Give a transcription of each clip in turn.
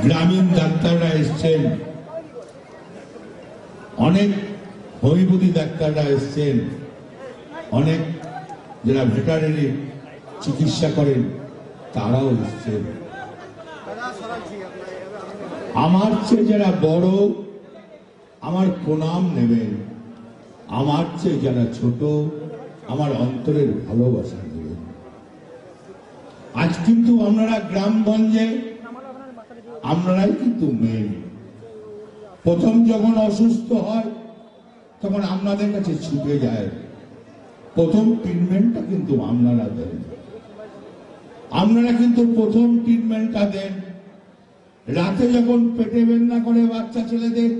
গ্রামীণ ডাক্তাররা এসছেন, অনেক হোমিওপ্যাথি ডাক্তাররা এসছেন, অনেক যারা ভেটারিনারি চিকিৎসা করেন তারাও এসছেন। আমার চেয়ে যারা বড় আমার প্রণাম নেবেন, আমার চেয়ে যারা ছোট আমার অন্তরের ভালোবাসা নেবেন। আজ কিন্তু আপনারা গ্রামগঞ্জে আপনারাই কিন্তু মেন। প্রথম যখন অসুস্থ হয় তখন আপনাদের কাছে ছুটে যায়, প্রথম ট্রিটমেন্টটা কিন্তু আপনারা দেন। আপনারা কিন্তু প্রথম ট্রিটমেন্টটা দেন। রাতে যখন পেটে বেদনা করে বাচ্চা ছেলেদের,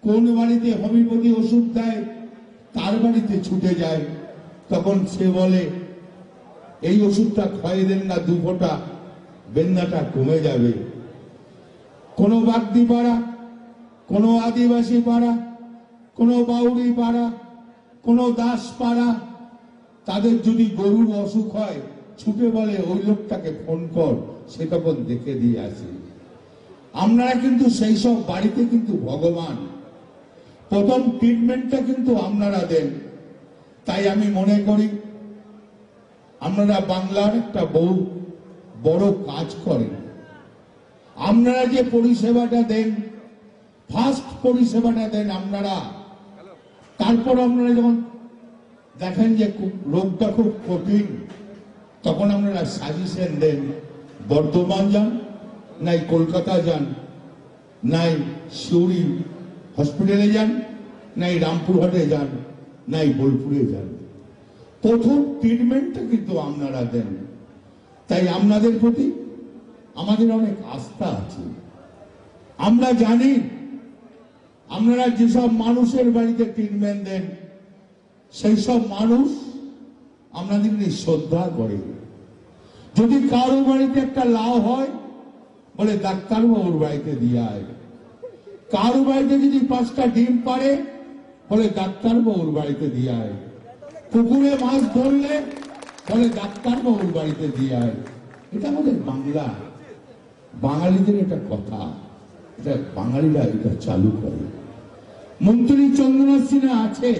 কোন বাড়িতে হোমিওপ্যাথি ওষুধ দেয় তার বাড়িতে ছুটে যায়, তখন সে বলে এই ওষুধটা খাইয়ে দেন না, 2 ফোঁটা বেদনাটা কমে যাবে। কোনো বাগদি পাড়া, কোনো আদিবাসী পাড়া, কোনো বাউরি পাড়া, কোনো দাস পাড়া, তাদের যদি গরুর অসুখ হয় ছুটে বলে ওই লোকটাকে ফোন কর, সে তখন দেখে দিয়ে আসে। আপনারা কিন্তু সেই সব বাড়িতে কিন্তু ভগবান, প্রথম ট্রিটমেন্টটা কিন্তু আপনারা দেন। তাই আমি মনে করি আপনারা বাংলার একটা বড় কাজ করেন। আপনারা যে পরিষেবাটা দেন, ফার্স্ট পরিষেবাটা দেন আপনারা। তারপর আপনারা যখন দেখেন যে রোগটা খুব কঠিন, তখন আপনারা সাজেশন দেন, বর্ধমান যান, নাই কলকাতা যান, নাই শিউড়ি হসপিটালে যান, নাই রামপুরহাটে যান, নাই বোলপুরে যান। প্রথম ট্রিটমেন্টটা কিন্তু আপনারা দেন। তাই আপনাদের প্রতি আমাদের অনেক আস্থা আছে। আমরা জানি আপনারা যেসব মানুষের বাড়িতে ট্রিটমেন্ট দেন সেই সব মানুষ আপনাদেরকে শ্রদ্ধা করে। যদি কারো বাড়িতে একটা লাউ হয় বলে ডাক্তারবাবুর বাড়িতে দিয়ে আয়, কারো বাড়িতে যদি 5টা ডিম পারে বলে ডাক্তারবাবুর বাড়িতে দিয়ে আয়, পুকুরে মাছ ধরলে বলে ডাক্তারবাবুর বাড়িতে দিয়ে আয়। এটা আমাদের বাংলা, বাঙালিদের এটা কথা, এটা বাঙালিরা এটা চালু করে। মন্ত্রী চন্দ্রনাথ সিনহা আছে,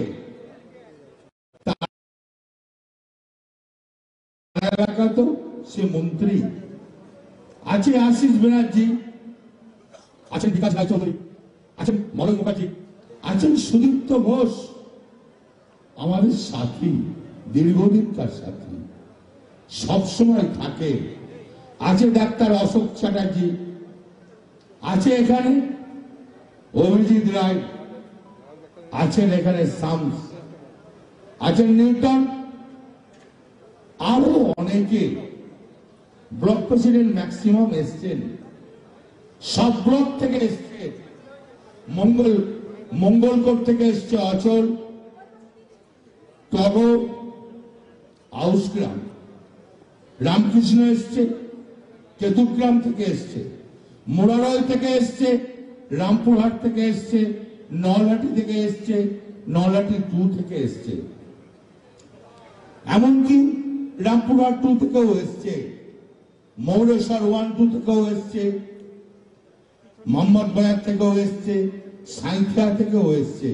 এলাকা তো সে মন্ত্রী আছে, আশিস ব্যানার্জি আছেন, বিকাশ রায় চৌধুরী আছেন, মলয় মুখার্জি আছেন, সুদীপ্ত ঘোষ আমাদের সাথী, দীর্ঘদিনকার সাথী, সবসময় থাকে। আছে ডাক্তার অশোক চ্যাটার্জি, আছে এখানে অভিজিৎ রায়, আছেন এখানে শামস, আছেন নিউটন, আরো অনেকে। ব্লক প্রেসিডেন্ট ম্যাক্সিমাম এসছেন, সব ব্লক থেকে এসছে। মঙ্গলকোট থেকে এসছে অচল, টগর, আউসগ্রাম, রামকৃষ্ণ এসছে, কেতুগ্রাম থেকে এসছে, মোরারল থেকে এসছে, রামপুরহাট থেকে এসছে, নলহাটি থেকে এসছে, নলহাটি 2 থেকে এসছে, এমনকি রামপুরহাট 2 থেকেও এসছে, মৌরেশ্বর 1-2 থেকেও এসছে, মোহাম্মদ বাজার থেকেও এসছে, সাঁইথিয়া থেকেও এসছে,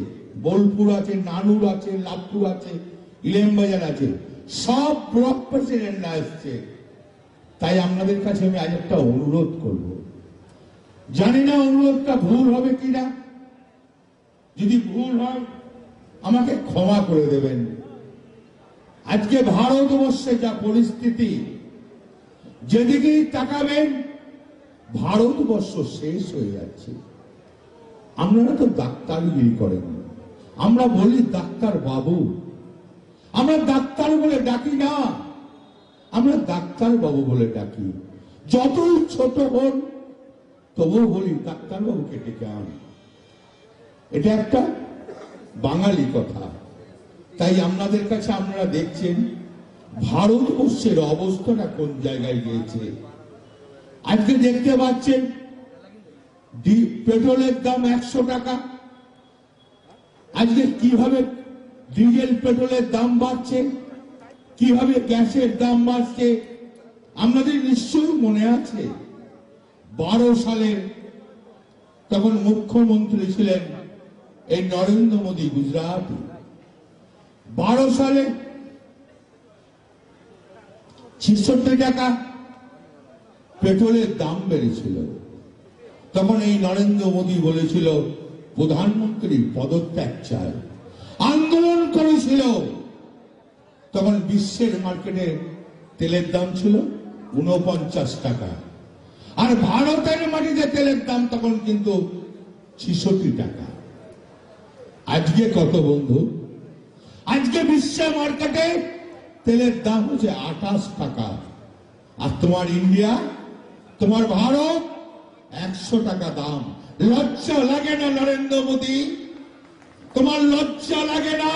বোলপুর আছে, নানুর আছে, লাভপুর আছে, ইলেমবাজার আছে, সব ব্লক প্রেসিডেন্টরা এসছে। তাই আপনাদের কাছে আমি আজ একটা অনুরোধ করব, জানি না অনুরোধটা ভুল হবে কিনা, যদি ভুল হয় আমাকে ক্ষমা করে দেবেন। আজকে ভারতবর্ষে যা পরিস্থিতি, যেদিকেই তাকাবেন ভারতবর্ষ শেষ হয়ে যাচ্ছে। আপনারা তো ডাক্তারগিরি করেন, আমরা বলি ডাক্তার বাবু, আমরা ডাক্তার বলে ডাকি না, আমরা ডাক্তার বাবু বলে ডাকি। যতই ছোট হন তবুও বলি ডাক্তার বাবুকে ডেকে আন। এটা একটা বাঙালি কথা। তাই আপনাদের কাছে আপনারা দেখছেন ভারতবর্ষের অবস্থাটা কোন জায়গায় গিয়েছে। আজকে দেখতে পাচ্ছেন পেট্রোলের দাম 100 টাকা। আজকে কিভাবে ডিজেল পেট্রোলের দাম বাড়ছে, কিভাবে গ্যাসের দাম বাড়ছে, আপনাদের নিশ্চয়ই মনে আছে সালে তখন মুখ্যমন্ত্রী ছিলেন এই নরেন্দ্র মোদী, গুজরাট। সালে 66 টাকা পেট্রোলের দাম বেড়েছিল। তখন এই নরেন্দ্র মোদী বলেছিল প্রধানমন্ত্রী পদত্যাগ চায়, আন্দোলন করেছিল। তখন বিশ্বের মার্কেটে তেলের দাম ছিল 49 টাকা, আর ভারতের মাটিতে তেলের দাম তখন কিন্তু 66 টাকা। আজকে কত বন্ধু? আজকে বিশ্বের মার্কেটে তেলের দাম হচ্ছে 28 টাকা, আর তোমার ইন্ডিয়া, তোমার ভারত 100 টাকা দাম। লজ্জা লাগে না নরেন্দ্র মোদী? তোমার লজ্জা লাগে না?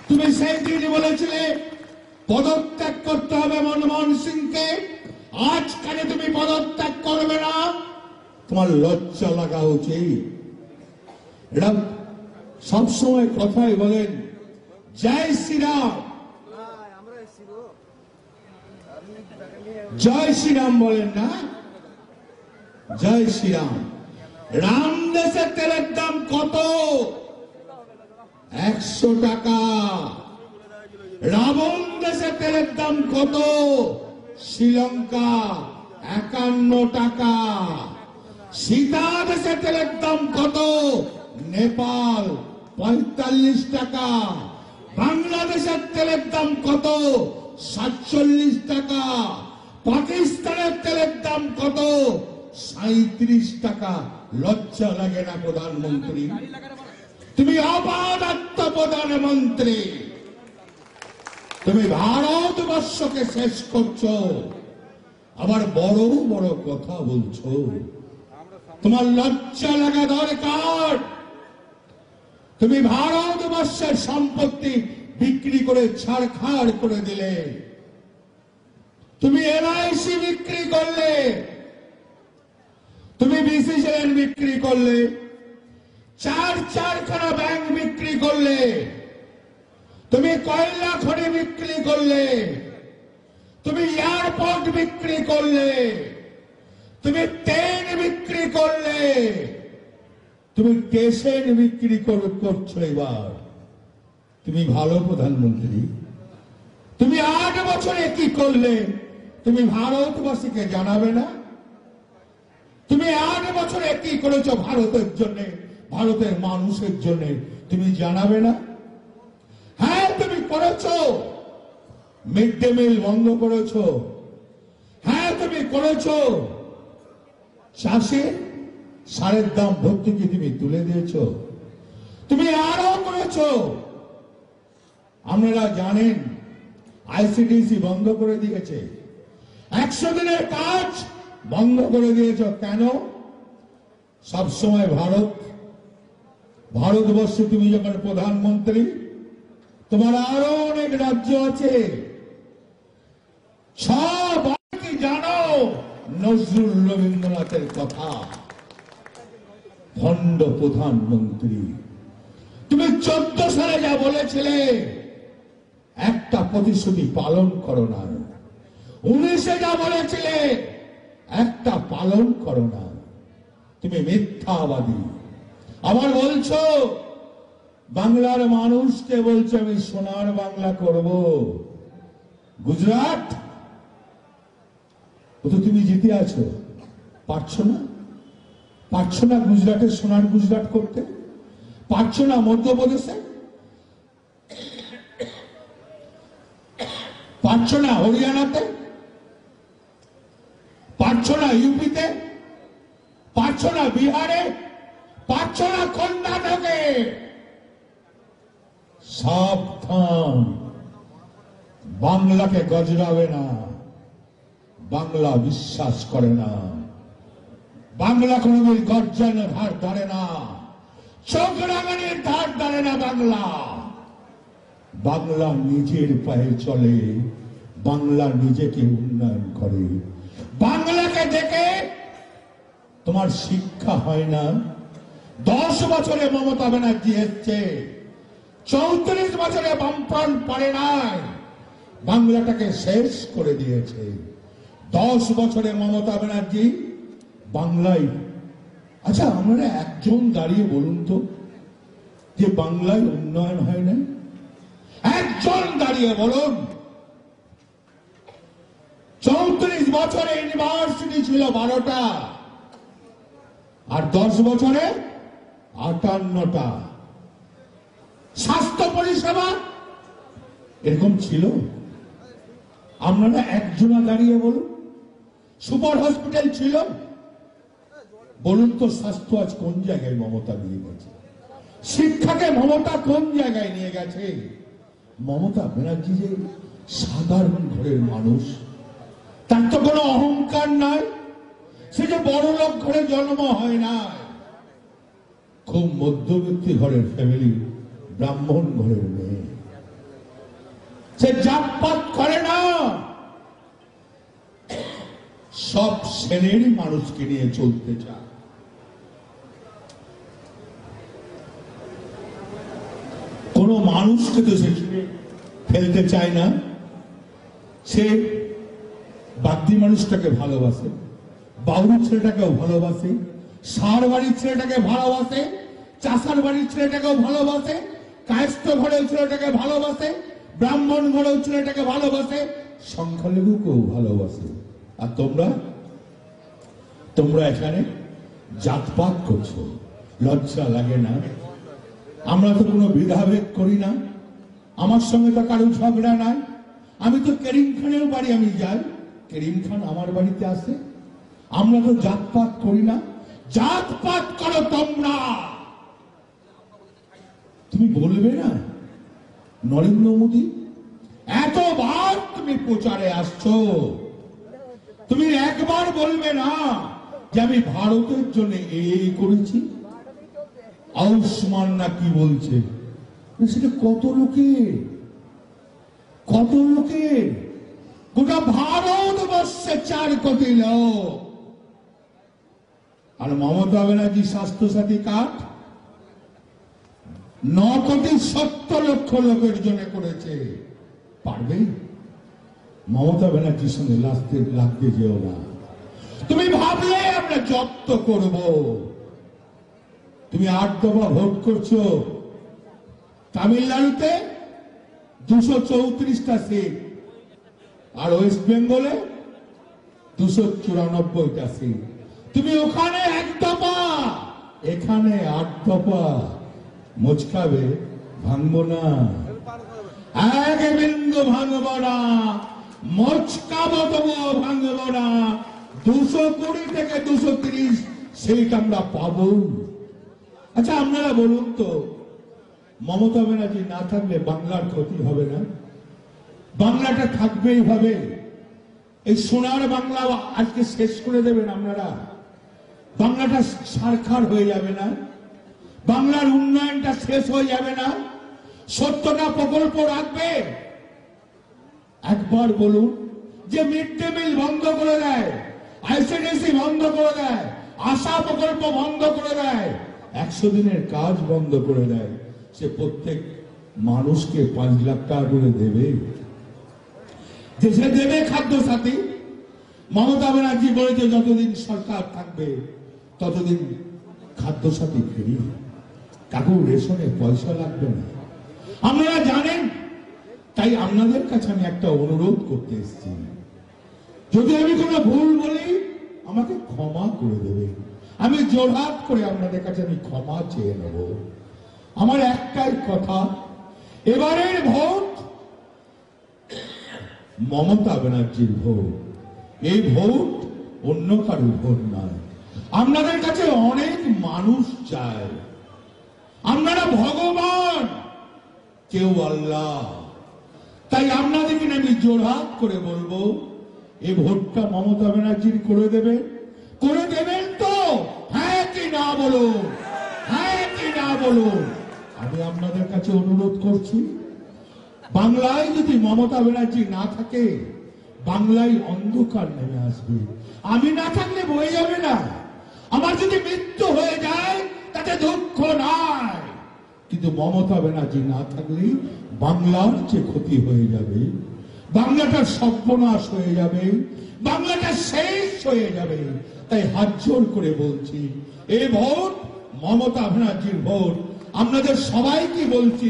তুমি সেই দিন বলেছিলে পদত্যাগ করতে হবে মনমোহন সিংকে, আজ কেন তুমি পদত্যাগ করবে না? তোমার লজ্জা লাগা উচিত। এরা সবসময় কথাই বলেন জয় শ্রীরাম, জয় শ্রীরাম বলেন না? জয় শ্রীরাম। রাম দেশে তেলের দাম কত? 100 টাকা। রাবণ দেশে তেলের দাম কত? শ্রীলঙ্কা 51 টাকা। সীতা দেশে তেলের দাম কত? নেপাল 45 টাকা। বাংলাদেশের তেলের দাম কত? 47 টাকা। পাকিস্তানের তেলের দাম কত? 37 টাকা। লজ্জা লাগে না প্রধানমন্ত্রী? তুমি অবাধ প্রধানমন্ত্রী, তুমি ভারতবর্ষকে শেষ করছো, আবার বড় বড় কথা বলছো। তোমার লজ্জা লাগা দরকার। তুমি ভারতবর্ষের সম্পত্তি বিক্রি করে ছাড়খাড় করে দিলে, তুমি এলআইসি বিক্রি করলে, তুমি বিসিসিএল বিক্রি করলে, চারখানা ব্যাংক বিক্রি করলে, তুমি কয়লা খনি বিক্রি করলে, তুমি এয়ারপোর্ট বিক্রি করলে, তুমি ট্রেন বিক্রি করলে, তুমি স্টেশন বিক্রি করছো। এবার তুমি ভালো প্রধানমন্ত্রী, তুমি 8 বছরে কি করলে তুমি ভারতবাসীকে জানাবে না? তুমি 8 বছরে কি করেছো ভারতের জন্য, ভারতের মানুষের জন্য তুমি জানাবে না? হ্যাঁ, তুমি করেছো। মিড ডে মিল বন্ধ করেছো। হ্যাঁ, তুমি করেছো। চাষে সারের দাম ভর্তুকি তুমি তুলে দিয়েছো। তুমি আরো করেছো। আপনারা জানেন আইসিডিসি বন্ধ করে দিয়েছে। 100 দিনের কাজ বন্ধ করে দিয়েছ কেন? সবসময় ভারতবর্ষে তুমি যখন প্রধানমন্ত্রী, তোমার আরো অনেক রাজ্য আছে, সব কি জানো নজরুল রবীন্দ্রনাথের কথা? ভণ্ড প্রধানমন্ত্রী। তুমি 14 সালে যা বলেছিলে একটা প্রতিশ্রুতি পালন করো না। 19-এ যা বলেছিলে একটা পালন করো না। তুমি মিথ্যাবাদী। আবার বলছো বাংলার মানুষকে, বলছে আমি সোনার বাংলা করব। গুজরাট তো তুমি জিতে আছো, পারছো না? পারছো না গুজরাটের সোনার গুজরাট করতে? পারছো না মধ্যপ্রদেশে? পারছো না হরিয়ানাতে? পারছো না ইউপিতে? পারছো না বিহারে? পারছো না কর্ণাটকে? সাবধান, বাংলাকে গজরাবে না। বাংলা বিশ্বাস করে না। বাংলা কোনদিন গর্জনের ধার ধারে না, চোখ রাঙানির ধার ধারে না। বাংলা নিজের পায়ে চলে, বাংলা নিজেকে উন্নয়ন করে। বাংলাকে দেখে তোমার শিক্ষা হয় না। 10 বছরে মমতা ব্যানার্জি এসছে, 34 বছরে বামফ্রন্ট পারে নাই, বাংলাটাকে শেষ করে দিয়েছে। 10 বছরে মমতা ব্যানার্জি বাংলায়, আচ্ছা আপনারা একজন দাঁড়িয়ে বলুন তো যে বাংলায় উন্নয়ন হয় না? একজন দাঁড়িয়ে বলুন। 34 বছরে ইউনিভার্সিটি ছিল 12টা, আর 10 বছরে 58টা। স্বাস্থ্য পরিষেবা এরকম ছিল? আপনারা একজনা দাঁড়িয়ে বলুন। সুপার হসপিটাল ছিল? বলুন তো স্বাস্থ্য আজ কোন জায়গায় মমতা নিয়ে গেছে? শিক্ষাকে মমতা কোন জায়গায় নিয়ে গেছে? মমতা ব্যানার্জি যে সাধারণ ঘরের মানুষ, তার তো কোনো অহংকার নাই। সে যে বড় লোক ঘরে জন্ম হয় না, খুব মধ্যবিত্ত ঘরের ফ্যামিলি, ব্রাহ্মণ ঘরের মেয়ে। সে জাতপাত করে না, সব শ্রেণীর মানুষকে নিয়ে চলতে চায়। কোন মানুষকে তো সে ফেলতে চায় না। সে বাগদি মানুষটাকে ভালোবাসে, বাউরি ছেলেটাকেও ভালোবাসে, সার বাড়ির ছেলেটাকে ভালোবাসে, চাষার বাড়ির ছেলেটাকেও ভালোবাসে, কায়স্থ ঘরের ছেলেটাকে ভালোবাসে, ব্রাহ্মণ ঘরের ছেলেটাকে ভালোবাসে, সংখ্যালঘুকেও ভালোবাসে। আর তোমরা এখানে জাতপাত করছো, লজ্জা লাগে না? আমরা তো কোনো বিধাভেদ করি না, আমার সঙ্গে তো কারো ঝগড়া নাই। আমি তো করিম খানের বাড়ি আমি যাই, করিম খান আমার বাড়িতে আসে। আমরা তো জাতপাত করি না। জাতপাত করো তোমরা। তুমি বলবে না নরেন্দ্র মোদী এতবার তুমি প্রচারে আসছো, তুমি একবার বলবে না যে আমি ভারতের জন্য এই করেছি? আয়ুষ্মান না কি বলছে, সেটা কত লোকের গোটা ভারতবর্ষে 4 কোটি লোক। আর মমতা ব্যানার্জি স্বাস্থ্যসাথী কার্ড 9,70,00,000 লোকের জন্য করেছে। পারবে? মমতা ব্যানার্জির সঙ্গে লাগতে যেও না। তুমি ভাবলে আমরা জব্দ করব। তুমি 8 দফা ভোট করছো। তামিলনাড়ুতে 234টা সিট, আর ওয়েস্ট বেঙ্গলে 294টা সিট। তুমি ওখানে 1 দফা, এখানে 8 দফা। মুচকাবে, ভাঙবো না, এক বিন্দু ভাঙবো না। মুচকাবো তবুও ভাঙবো না। 220 থেকে 230 সিট আমরা পাবো। আচ্ছা আপনারা বলুন তো, মমতা ব্যানার্জি না থাকলে বাংলার ক্ষতি হবে না? বাংলাটা থাকবেই হবে। এই সোনার বাংলা আজকে শেষ করে দেবেন আপনারা। বাংলাটা সারখার হয়ে যাবে না? বাংলার উন্নয়নটা শেষ হয়ে যাবে না? 70টা প্রকল্প রাখবে। একবার বলুন যে মিড ডে মিল বন্ধ করে দেয়, আইসিডিসি বন্ধ করে দেয়, আশা প্রকল্প বন্ধ করে দেয়, 100 দিনের কাজ বন্ধ করে দেয়, সে প্রত্যেক মানুষকে 5 লাখ টাকা করে দেবে? যে সে দেবে খাদ্য সাথী? মমতা ব্যানার্জি বলেছে যতদিন সরকার থাকবে ততদিন খাদ্য সাথী ফ্রি, কাকুর রেশনে পয়সা লাগবে না। আপনারা জানেন, তাই আপনাদের কাছে আমি একটা অনুরোধ করতে এসেছি, যদি আমি কোনো ভুল বলি আমাকে ক্ষমা করে দেবে। আমি জোরহাত করে আপনাদের কাছে আমি ক্ষমা চেয়ে নেব। আমার একটাই কথা, এবারের ভোট মমতা ব্যানার্জির ভোট। এই ভোট অন্য কারোর ভোট নয়। আপনাদের কাছে অনেক মানুষ চায়। আপনারা ভগবান, কেউ আল্লাহ। তাই আপনাদেরকে আমি জোরহাত করে বলবো, এই ভোটটা মমতা ব্যানার্জির করে দেবেন তো? হ্যাঁ কি না বলুন, হ্যাঁ কি না বলুন। আমি আপনাদের কাছে অনুরোধ করছি, বাংলায় যদি মমতা ব্যানার্জি না থাকে, বাংলায় অন্ধকার নেমে আসবে। আমি না থাকলে বয়ে যাবে না। আমার যদি মৃত্যু হয়ে যায় তাতে দুঃখ নাই, কিন্তু মমতা ব্যানার্জি না থাকলে বাংলার যে ক্ষতি হয়ে যাবে, বাংলাটা সর্বনাশ হয়ে যাবে, বাংলাটা শেষ হয়ে যাবে। তাই হাত জোর করে বলছি, এই ভোট মমতা ব্যানার্জির ভোট। আপনাদের সবাইকে বলছি,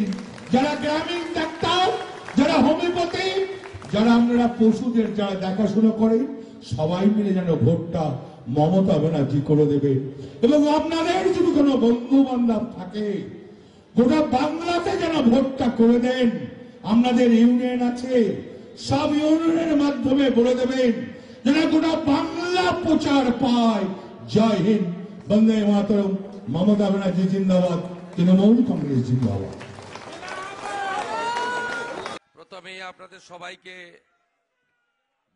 যারা গ্রামীণ ডাক্তার, যারা হোমিওপ্যাথি, যারা আপনারা পশুদের যারা দেখাশোনা করে, সবাই মিলে যেন ভোটটা মমতা ব্যানার্জি করে দেবে। এবং আপনাদের যদি কোনো বন্ধু বান্ধব থাকে, গোটা বাংলাতে যেন ভোটটা করে দেন। আপনাদের ইউনিয়ন আছে, সব ইউনিয়নের মাধ্যমে বলে দেবেন যেন গোটা বাংলা প্রচার পায়। জয় হিন্দ, বন্দে মাতরম, মমতা ব্যানার্জি জিন্দাবাদ, তৃণমূল কংগ্রেস জিন্দাবাদ। প্রথমেই আপনাদের সবাইকে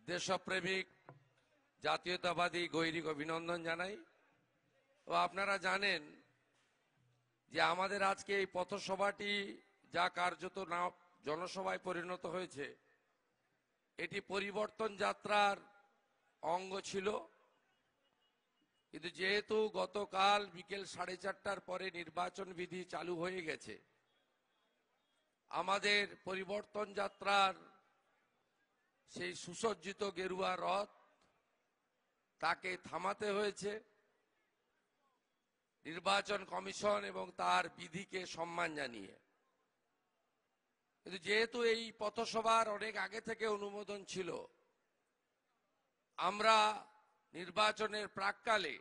দেশপ্রেমিক জাতীয়তাবাদী গৈরিক অভিনন্দন জানাই। ও আপনারা জানেন যে আমাদের আজকে এই পথসভাটি যা কার্যত না জনসভায় পরিণত হয়েছে, এটি পরিবর্তন যাত্রার অঙ্গ ছিল। কিন্তু যেহেতু গতকাল বিকেল 4:30টার পরে নির্বাচন বিধি চালু হয়ে গেছে, আমাদের পরিবর্তন যাত্রার সেই সুসজ্জিত গেরুয়া রথ তাকে থামাতে হয়েছে। নির্বাচন কমিশন এবং তার বিধিকে সম্মান জানিয়ে। কিন্তু যেহেতু এই পথসভার অনেক আগে থেকে অনুমোদন ছিল, আমরা নির্বাচনের প্রাক্কালে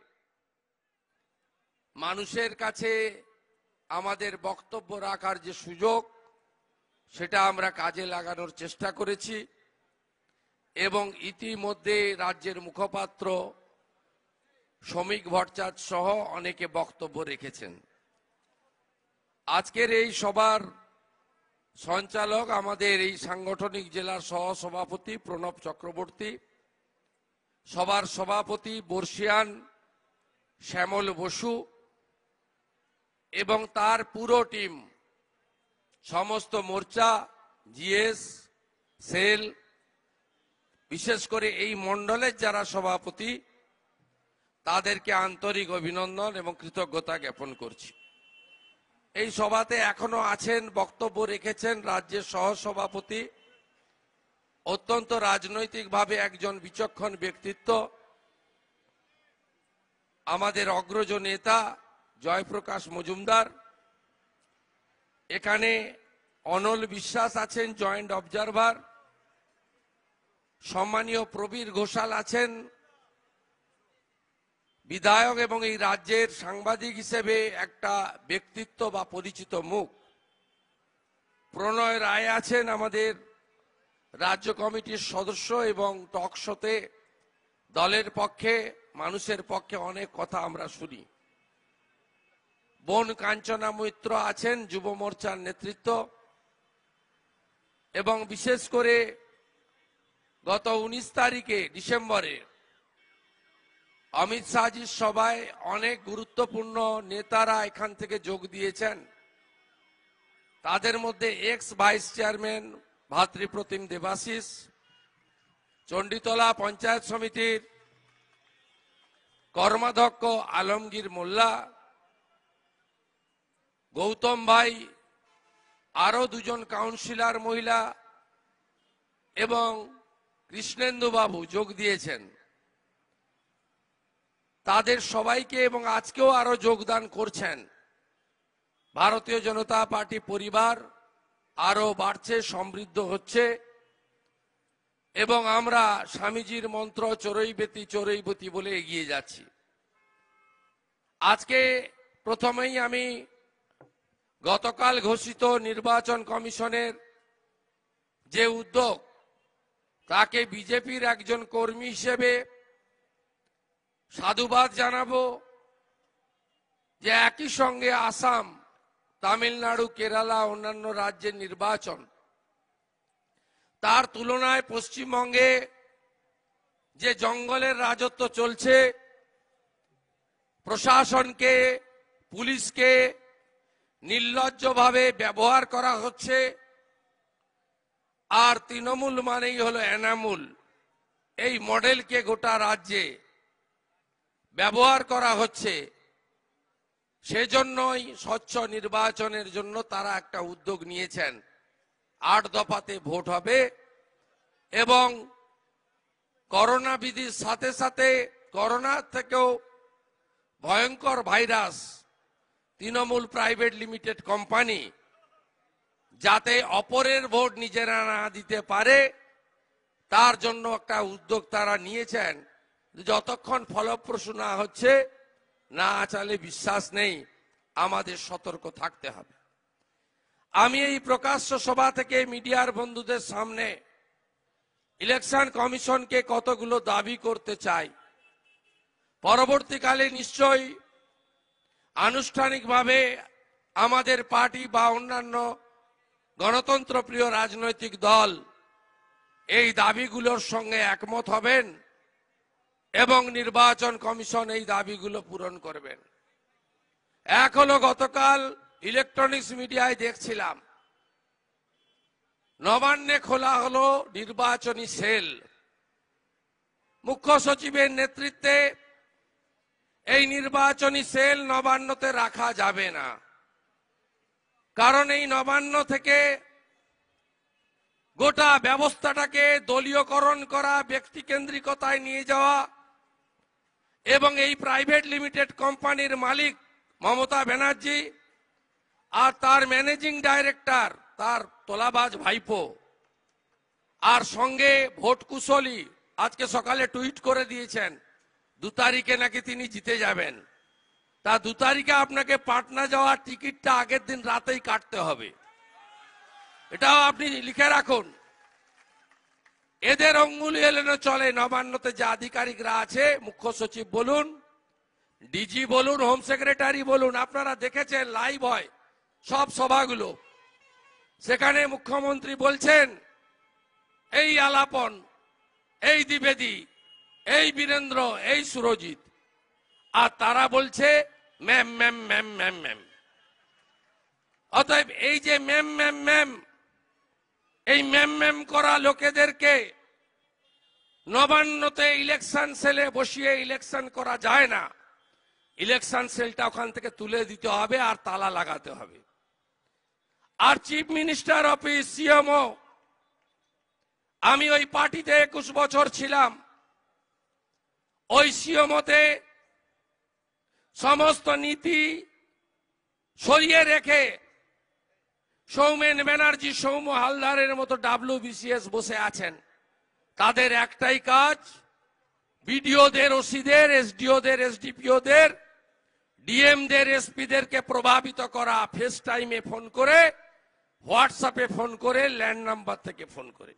মানুষের কাছে আমাদের বক্তব্য রাখার যে সুযোগ, সেটা আমরা কাজে লাগানোর চেষ্টা করেছি। এবং ইতিমধ্যে রাজ্যের মুখপাত্র শ্রমিক ভট্টাচার্য সহ অনেকে বক্তব্য রেখেছেন। আজকের এই সভার সঞ্চালক আমাদের এই সাংগঠনিক জেলার সহ সভাপতি প্রণব চক্রবর্তী, সভার সভাপতি বর্ষিয়ান শ্যামল বসু এবং তার পুরো টিম, সমস্ত মোর্চা, জিএস, সেল, বিশেষ করে এই মণ্ডলের যারা সভাপতি, তাদেরকে আন্তরিক অভিনন্দন এবং কৃতজ্ঞতা জ্ঞাপন করছি। এই সভাতে এখনো আছেন, বক্তব্য রেখেছেন রাজ্যের সহসভাপতি, অত্যন্ত রাজনৈতিকভাবে একজন বিচক্ষণ ব্যক্তিত্ব, আমাদের অগ্রজ নেতা জয়প্রকাশ মজুমদার। এখানে অনল বিশ্বাস আছেন, জয়েন্ট অবজারভার। সম্মানীয় প্রবীর ঘোষাল আছেন, বিধায়ক এবং এই রাজ্যের সাংবাদিক হিসেবে একটা ব্যক্তিত্ব বা পরিচিত মুখ। প্রণয় রায় আছেন, আমাদের রাজ্য কমিটির সদস্য এবং টক শোতে দলের পক্ষে, মানুষের পক্ষে অনেক কথা আমরা শুনি। বোন কাঞ্চনা মৈত্র আছেন, যুব মোর্চার নেতৃত্ব। এবং বিশেষ করে গত 19 তারিখে ডিসেম্বরে অমিত শাহজির সভায় অনেক গুরুত্বপূর্ণ নেতারা এখান থেকে যোগ দিয়েছেন। তাদের মধ্যে এক্স ভাইস চেয়ারম্যান ভাতৃপ্রতিম দেবাশিস, চণ্ডীতলা পঞ্চায়েত সমিতির কর্মাধ্যক্ষ আলমগীর মোল্লা, গৌতম ভাই, আরো দুজন কাউন্সিলর মহিলা এবং কৃষ্ণেন্দু বাবু যোগ দিয়েছেন। তাদের সবাইকে এবং আজকেও আরো যোগদান করছেন। ভারতীয় জনতা পার্টি পরিবার আরো বাড়ছে, সমৃদ্ধ হচ্ছে এবং আমরা স্বামীজির মন্ত্র চরৈবেতি চরৈবতী বলে এগিয়ে যাচ্ছি। আজকে প্রথমেই আমি গতকাল ঘোষিত নির্বাচন কমিশনের যে উদ্যোগ, তাকে বিজেপির একজন কর্মী হিসেবে সাধুবাদ জানাবো। যে একই সঙ্গে আসাম, তামিলনাড়ু, কেরালা, অন্যান্য রাজ্যের নির্বাচন, তার তুলনায় পশ্চিমবঙ্গে যে জঙ্গলের রাজত্ব চলছে, প্রশাসনকে, পুলিশকে নির্লজ্জভাবে ব্যবহার করা হচ্ছে, আর তৃণমূল মানেই হলো এনামূল, এই মডেলকে গোটা রাজ্যে ব্যবহার করা হচ্ছে। সেজন্যই স্বচ্ছ নির্বাচনের জন্য তারা একটা উদ্যোগ নিয়েছেন। 8 দফাতে ভোট হবে এবং করোনা বিধির সাথে সাথে করোনা থেকেও ভয়ঙ্কর virus Trinamool private limited company যাতে অপরের ভোট নিজেরা না দিতে পারে তার জন্য একটা উদ্যোগ তারা নিয়েছেন। যতক্ষণ ফলপ্রসূ না হচ্ছে না চালে বিশ্বাস নেই, আমাদের সতর্ক থাকতে হবে। আমি এই প্রকাশ্য সভা থেকে মিডিয়ার বন্ধুদের সামনে ইলেকশন কমিশনকে কতগুলো দাবি করতে চাই। পরবর্তীকালে নিশ্চয়ই আনুষ্ঠানিকভাবে আমাদের পার্টি বা অন্যান্য গণতন্ত্র প্রিয় রাজনৈতিক দল এই দাবিগুলোর সঙ্গে একমত হবেন এবং নির্বাচন কমিশন এই দাবিগুলো পূরণ করবেন। এক হলো, গতকাল ইলেকট্রনিক্স মিডিয়ায় দেখছিলাম নবান্নে খোলা হলো নির্বাচনী সেল। মুখ্য সচিবের নেতৃত্বে এই নির্বাচনী সেল নবান্নতে রাখা যাবে না, কারণ এই নবান্ন থেকে গোটা ব্যবস্থাটাকে দলীয়করণ করা, ব্যক্তিকেন্দ্রিকতায় নিয়ে যাওয়া এবং এই প্রাইভেট লিমিটেড কোম্পানির মালিক মমতা ব্যানার্জি আর তার ম্যানেজিং ডাইরেক্টর, তার তোলাবাজ ভাইপো, আর সঙ্গে ভোট কুশলী আজকে সকালে টুইট করে দিয়েছেন 2 তারিখে নাকি তিনি জিতে যাবেন। তা 2 তারিখে আপনাকে পাটনা যাওয়ার টিকিটটা আগের দিন রাতেই কাটতে হবে, এটাও আপনি লিখে রাখুন। এদের অঙ্গুলি এলেনো চলে। নবান্নতে যে আধিকারিকরা আছে, মুখ্য সচিব বলুন, ডিজি বলুন, হোম সেক্রেটারি বলুন, আপনারা দেখেছেন লাইভ হয় সব সভাগুলো। সেখানে মুখ্যমন্ত্রী বলছেন এই আলাপন, এই দ্বিবেদী, এই বীরেন্দ্র, এই সুরজিৎ, আর তারা বলছে ma'am ma'am ma'am ma'am ma'am. অতএব এই যে ম্যাম ম্যাম ম্যাম, এই ম্যাম ম্যাম করা লোকেদেরকে নবান্নতে ইলেকশন সেলে বসিয়ে ইলেকশন করা যায় না। ইলেকশন সেলটা ওখান থেকে তুলে দিতে হবে আর তালা লাগাতে হবে। আর চিফ মিনিস্টার অফিস, সিএমও, আমি ওই পার্টিতে 21 বছর ছিলাম। ওই সিএমওতে সমস্ত নীতি সরিয়ে রেখে সৌমেন ব্যানার্জি, সৌম্য হালদারের মতো WBCS বসে আছেন। তাদের একটাই কাজ, বিডিওদের, ওসিদের, এসডিওদের, এসডিপিওদের, ডিএমদের, এসপিদেরকে প্রভাবিত করা, ফেস টাইমে ফোন করে, হোয়াটসঅ্যাপে ফোন করে, ল্যান্ড নাম্বার থেকে ফোন করে।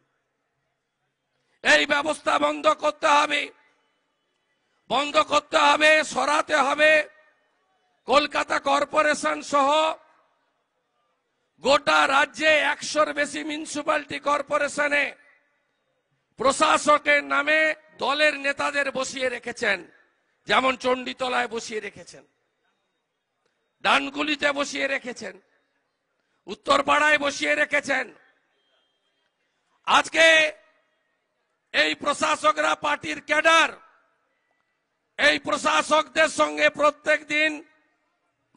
এই ব্যবস্থা বন্ধ করতে হবে, বন্ধ করতে হবে, সরাতে হবে। কলকাতা কর্পোরেশন সহ গোটা রাজ্যে 100-র বেশি মিউনিসিপ্যালিটি কর্পোরেশনে প্রশাসকের নামে দলের নেতাদের বসিয়ে রেখেছেন। যেমন চণ্ডীতলায় বসিয়ে রেখেছেন, ডানকুলিতে বসিয়ে রেখেছেন, উত্তরপাড়ায় বসিয়ে রেখেছেন। আজকে এই প্রশাসকরা পার্টির ক্যাডার, এই প্রশাসকদের সঙ্গে প্রত্যেক দিন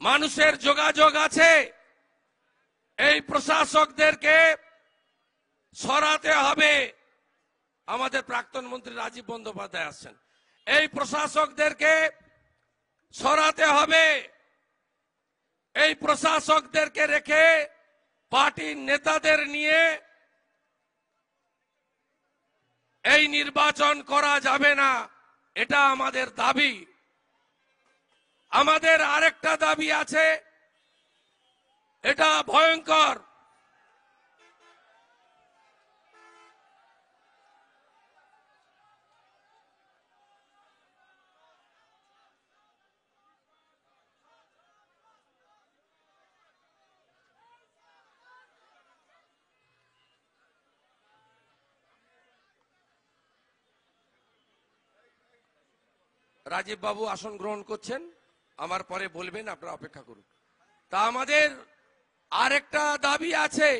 মানুষের যোগাযোগ আছে। এই প্রশাসকদেরকে সরাতে হবে। আমাদের প্রাক্তন মন্ত্রী রাজীব বন্দ্যোপাধ্যায় আসছেন। এই প্রশাসকদেরকে সরাতে হবে। এই প্রশাসকদেরকে রেখে পার্টির নেতাদের নিয়ে এই নির্বাচন করা যাবে না, এটা আমাদের দাবি। আমাদের আরেকটা দাবি আছে, এটা ভয়ঙ্কর। রাজীব বাবু আসন গ্রহণ করছেন, আমার পরে বলবেন, আপনারা অপেক্ষা করুন। তা আমাদের আরেকটা দাবি আছে।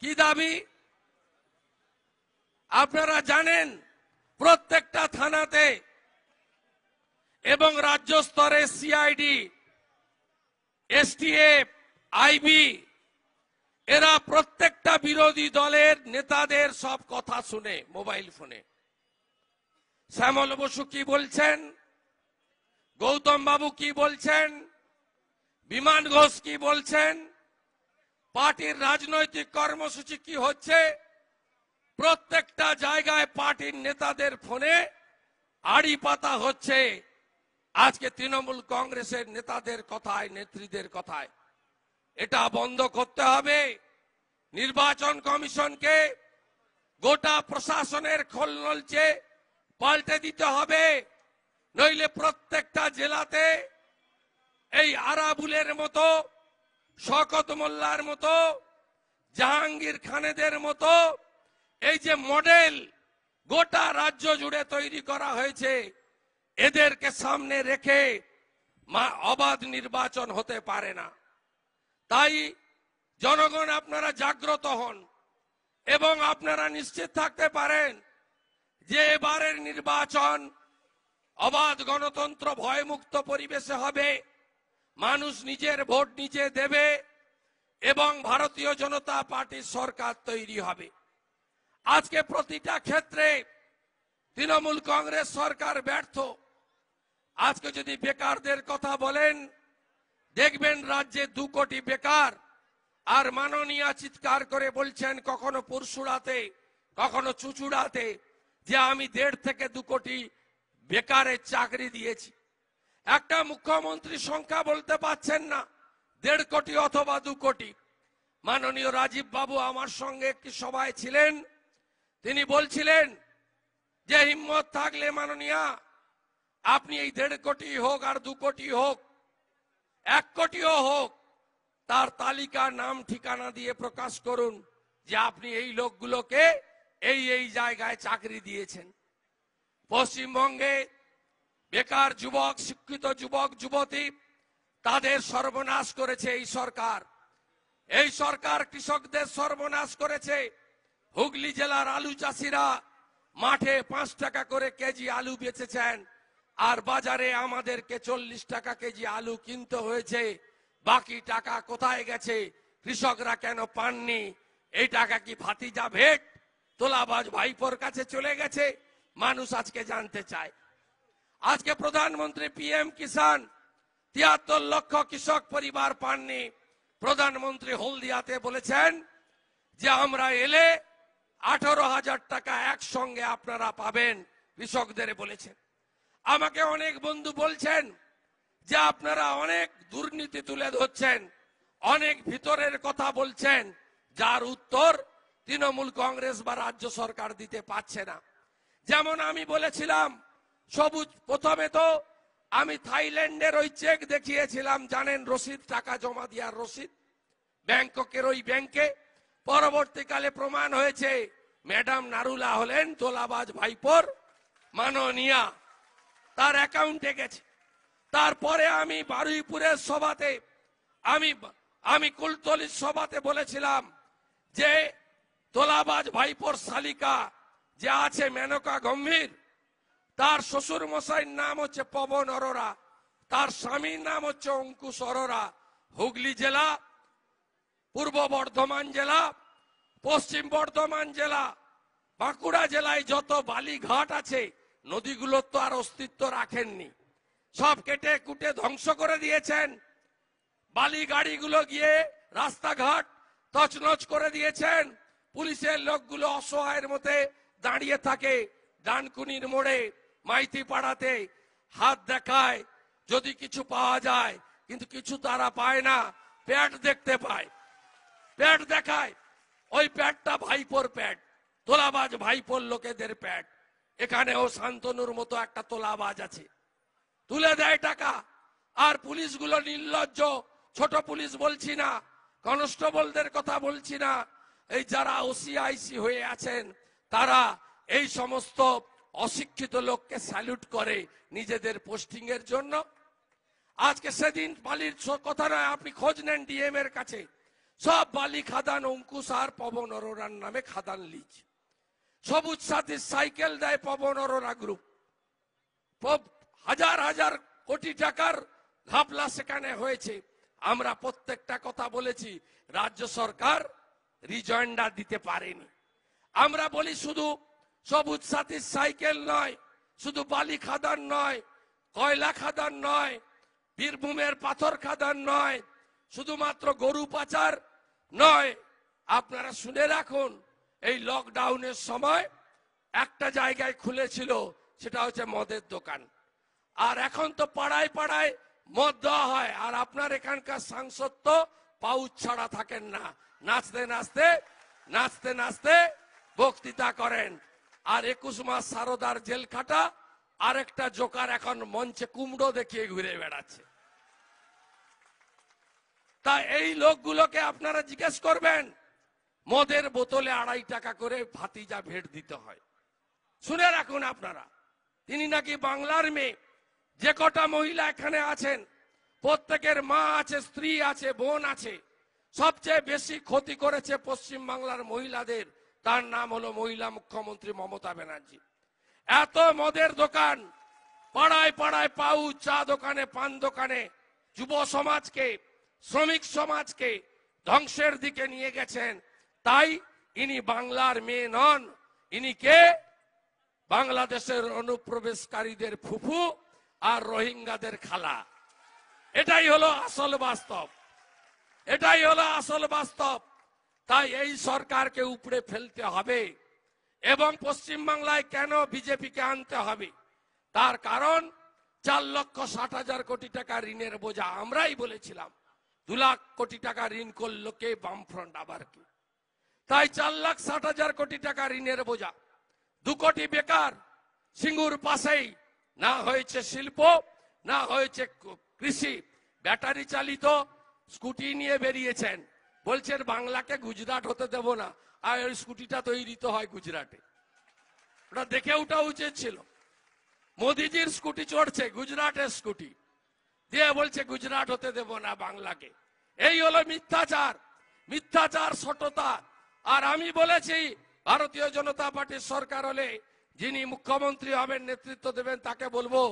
কি দাবি? আপনারা জানেন প্রত্যেকটা থানাতে এবং রাজ্য স্তরে সিআইডি, এসটিএফ, আইবি এরা প্রত্যেকটা বিরোধী দলের নেতাদের সব কথা শুনে মোবাইল ফোনে। শ্যামল বসু কি বলছেন, গৌতম বাবু কি বলছেন, বিমান ঘোষ কি বলছেন, পার্টির রাজনৈতিক কর্মসূচি কি হচ্ছে, প্রত্যেকটা জায়গায় পার্টির নেতাদের ফোনে আড়ি পাতা হচ্ছে আজকে তৃণমূল কংগ্রেসের নেতাদের কথায়, নেত্রীদের কথায়। এটা বন্ধ করতে হবে। নির্বাচন কমিশনকে গোটা প্রশাসনের খোলনলচে পাল্টে দিতে হবে, নইলে প্রত্যেকটা জেলাতে এই আরাবুলের মতো, শওকত মোল্লার মতো, জাহাঙ্গীর খানেদের মতো এই যে মডেল গোটা রাজ্য জুড়ে তৈরি করা হয়েছে, এদেরকে সামনে রেখে অবাধ নির্বাচন হতে পারে না। তাই জনগণ আপনারা জাগ্রত হন এবং আপনারা নিশ্চিত থাকতে পারেন যে এবারের নির্বাচন অবাধ, গণতন্ত্র, ভয়মুক্ত পরিবেশে হবে। মানুষ নিজের ভোট নিজে দেবে এবং ভারতীয় জনতা পার্টির সরকার তৈরি হবে। আজকে প্রতিটা ক্ষেত্রে তৃণমূল কংগ্রেস সরকার ব্যর্থ। আজকে যদি বেকারদের কথা বলেন, দেখবেন রাজ্যে 2 কোটি বেকার, আর মাননীয় চিৎকার করে বলছেন কখনো পরশুরাতে, কখনো চুচুড়াতে যে আমি 1.5 থেকে 2 কোটি বেকারের চাকরি দিয়েছি। একটা মুখ্যমন্ত্রী সংখ্যা বলতে পারছেন না, 1.5 কোটি অথবা 2 কোটি। মাননীয় রাজীব বাবু আমার সঙ্গে একটি সভায় ছিলেন, তিনি বলছিলেন যে হিম্মত থাকলে মাননীয়া আপনি এই 1.5 কোটি হোক আর 2 কোটি হোক, 1 কোটিও হোক, তার তালিকা নাম ঠিকানা দিয়ে প্রকাশ করুন যে আপনি এই লোকগুলোকে এই এই জায়গায় চাকরি দিয়েছেন। পশ্চিমবঙ্গে বেকার যুবক, শিক্ষিত যুবক যুবতী, তাদের সর্বনাশ করেছে এই সরকার। এই সরকার কৃষকদের সর্বনাশ করেছে। হুগলি জেলার আলু চাষিরা মাঠে 5 টাকা করে কেজি আলু বেচেছেন, আর বাজারে আমাদেরকে 40 টাকা কেজি আলু কিনতে হয়েছে। বাকি টাকা কোথায় গেছে, কৃষকরা কেন পাননি? এই টাকা কি ভাতিজা ভেট, তোলাবাজ ভাইপোর কাছে চলে গেছে? মানুষ আজকে জানতে চায়। আজকে প্রধানমন্ত্রী পিএম কিষাণ 73 লক্ষ কৃষক পরিবার পাননি। প্রধানমন্ত্রী হলদিয়াতে বলেছেন যে আমরা এলে 18,000 টাকা একসঙ্গে আপনারা পাবেন, কৃষকদের বলেছেন। আমাকে অনেক বন্ধু বলছেন যে আপনারা অনেক দুর্নীতি তুলে ধরছেন, অনেক ভিতরের কথা বলছেন, যার উত্তর তৃণমূল কংগ্রেস বা রাজ্য সরকার দিতে পারছে না। যেমন আমি বলেছিলাম সবুজ, প্রথমে তো আমি থাইল্যান্ডের ওই চেক দেখিয়েছিলাম, জানেন, রসিদ, টাকা জমা দেওয়ার রসিদ, ব্যাংককের ওই ব্যাংকে। পরবর্তীকালে প্রমাণ হয়েছে ম্যাডাম নারুলা হলেন তোলাবাজ ভাইপোর মাননীয়া, তার অ্যাকাউন্টে গেছে। তারপরে আমি বারুইপুরের সভাতে, আমি কুলতলির সভাতে বলেছিলাম যে তোলাবাজ ভাইপোর শালিকা যে আছে মেনকা গম্ভীর, তার শ্বশুর মশাইয়ের নাম হচ্ছে পবন অরোরা, তার স্বামীর নাম হচ্ছে অঙ্কুশ অরোরা। হুগলি জেলা, পূর্ব বর্ধমান জেলা, পশ্চিম বর্ধমান জেলা, বাঁকুড়া জেলায় যত বালিঘাট আছে, নদীগুলোর তো আর অস্তিত্ব রাখেননি, সব কেটে কুটে ধ্বংস করে দিয়েছেন। বালি গাড়িগুলো গিয়ে রাস্তাঘাট তছনছ করে দিয়েছেন। পুলিশের লোকগুলো অসহায়ের মধ্যে দাঁড়িয়ে থাকে ডানকুনির মোড়ে, মাইতি পাড়াতে, হাত দেখায় যদি কিছু পাওয়া যায়, কিন্তু কিছু তারা পায় না। প্যাট দেখতে পায়, প্যাট দেখায়, ওই প্যাটটা ভাইপোর প্যাট, তোলাবাজ ভাইপোর লোকেদের প্যাট। এখানেও শান্তনুর মতো একটা তোলাবাজ আছে, তুলে দেয় টাকা। আর পুলিশগুলো নির্লজ্জ, ছোট পুলিশ বলছি না, কনস্টেবলদের কথা বলছি না, এই যারা ওসিআইসি হয়ে আছেন তারা এই সমস্ত অশিক্ষিত লোককে স্যালুট করে নিজেদের পোস্টিং এর জন্য। আজকে সেদিন বালির কথা নয়, আপনি খোঁজ নেন ডিএম এর কাছে, সব বালি খাদান অঙ্কুশ আর পবন অরোরার নামে খাদান লিজ। সবুজ সাথী সাইকেল দেয় পবন অরোরা গ্রুপ, হাজার হাজার কোটি টাকার ঘাপলা সেখানে হয়েছে। আমরা প্রত্যেকটা কথা বলেছি, রাজ্য সরকার রিজয়েন্ডার দিতে পারেনি। আমরা বলি শুধু সবুজ সাথী সাইকেল নয়, শুধু বালি খাদান নয়, কয়লা খাদান নয়, বীরভূমের পাথর খাদান নয়, শুধুমাত্র গরু পাচার নয়। আপনারা শুনে রাখুন, এই লকডাউনের সময় একটা জায়গায় খুলেছিল, সেটা হচ্ছে মদের দোকান। আর এখন তো পাড়ায় পাড়ায় মদ দেওয়া হয়, আর আপনার এখানকার সাংসদ তো পাউচ ছাড়া থাকেন না, নাচতে নাচতে নাচতে নাচতে বক্তৃতা করেন। আর 21 মাস সারদার জেল খাটা আরেকটা জোকার এখন মঞ্চে কুমড়ো দেখিয়ে ঘুরে বেড়াচ্ছে। তা এই লোকগুলোকে আপনারা জিজ্ঞেস করবেন, মদের বোতলে 2.5 টাকা করে ভাতিজা ভেট দিতে হয়। শুনে রাখুন আপনারা, তিনি নাকি বাংলার মেয়ে। যে কটা মহিলা এখানে আছেন, প্রত্যেকের মা আছে, স্ত্রী আছে, বোন আছে। সবচেয়ে বেশি ক্ষতি করেছে পশ্চিম বাংলার মহিলাদের, তার নাম হলো মহিলা মুখ্যমন্ত্রী মমতা ব্যানার্জি। এত মদের দোকান, পাড়ায় পাড়ায় পাউচ, চা দোকানে, পান দোকানে, যুব সমাজকে, শ্রমিক সমাজকে ধ্বংসের দিকে নিয়ে গেছেন। তাই ইনি বাংলার মেয়ে নন, ইনি কে? বাংলাদেশের অনুপ্রবেশকারীদের ফুফু আর রোহিঙ্গাদের খালা। এটাই হলো আসল বাস্তব, এটাই হলো আসল বাস্তব। তাই এই সরকারকে উপড়ে ফেলতে হবে। এবং পশ্চিমবাংলায় কেন বিজেপিকে আনতে হবে, তার কারণ 4,60,000 কোটি টাকা ঋণের বোঝা। আমরাই বলেছিলাম 2 লাখ কোটি টাকা ঋণ করলো কে? বামফ্রন্ট। আবার কি? তাই 4,60,000 কোটি টাকা ঋণের বোঝা, 2 কোটি বেকার, সিঙ্গুর পাশেই না হয়েছে শিল্প, না হয়েছে কৃষি। ব্যাটারি চালিত স্কুটি নিয়ে বেরিয়েছেন, বলছেন বাংলাকে গুজরাট হতে দেব না। আর ওই স্কুটিটা তৈরি তো হয় গুজরাটে, ওটা দেখে ওঠা উচিত ছিল। মোদিজির স্কুটি চড়ছে, গুজরাটের স্কুটি দিয়ে বলছে গুজরাট হতে দেব না বাংলাকে। এই হলো মিথ্যাচার, মিথ্যাচার, সততা। আর আমি বলেছি, ভারতীয় জনতা পার্টির সরকার হলে যিনি মুখ্যমন্ত্রী হবেন, নেতৃত্ব দেবেন, তাকে বলবো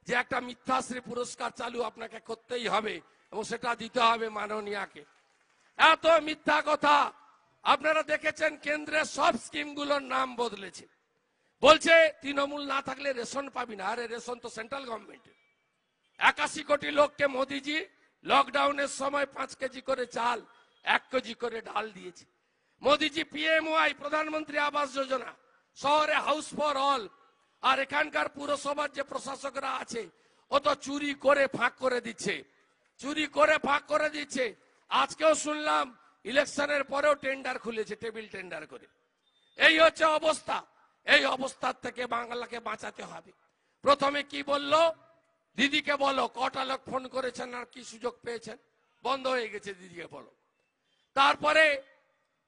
যে একটা মিথ্যাশ্রী পুরস্কার চালু আপনাকে করতেই হবে, এবং সেটা দিতে হবে মাননীয়াকে। এত মিথ্যা কথা। আপনারা দেখেছেন কেন্দ্রের সব স্কিমগুলোর নাম বদলেছে। বলছে তৃণমূল না থাকলে রেশন পাবি না। আরে রেশন তো সেন্ট্রাল গভর্নমেন্টের। 81 কোটি লোককে মোদিজি লকডাউনের সময় 5 কেজি করে চাল, 1 কেজি করে ডাল দিয়েছে। মোদিজি পিএমওয়াই, প্রধানমন্ত্রী আবাস যোজনা, শহরে হাউস ফর অল। আর এখানকার পুরসভার যে প্রশাসকরা আছে, ও তো চুরি করে ফাঁক করে দিচ্ছে, চুরি করে ফাঁক করে দিচ্ছে। আজকেও শুনলাম ইলেকশনের পরেও টেন্ডার খুলেছে, টেবিল টেন্ডার করে। এই হচ্ছে অবস্থা। এই অবস্থার থেকে বাংলাকে বাঁচাতে হবে। প্রথমে কি বললো, দিদিকে বলো কটা লোক ফোন করেছেন আর কি সুযোগ পেয়েছেন, বন্ধ হয়ে গেছে, দিদিকে বলো। তারপরে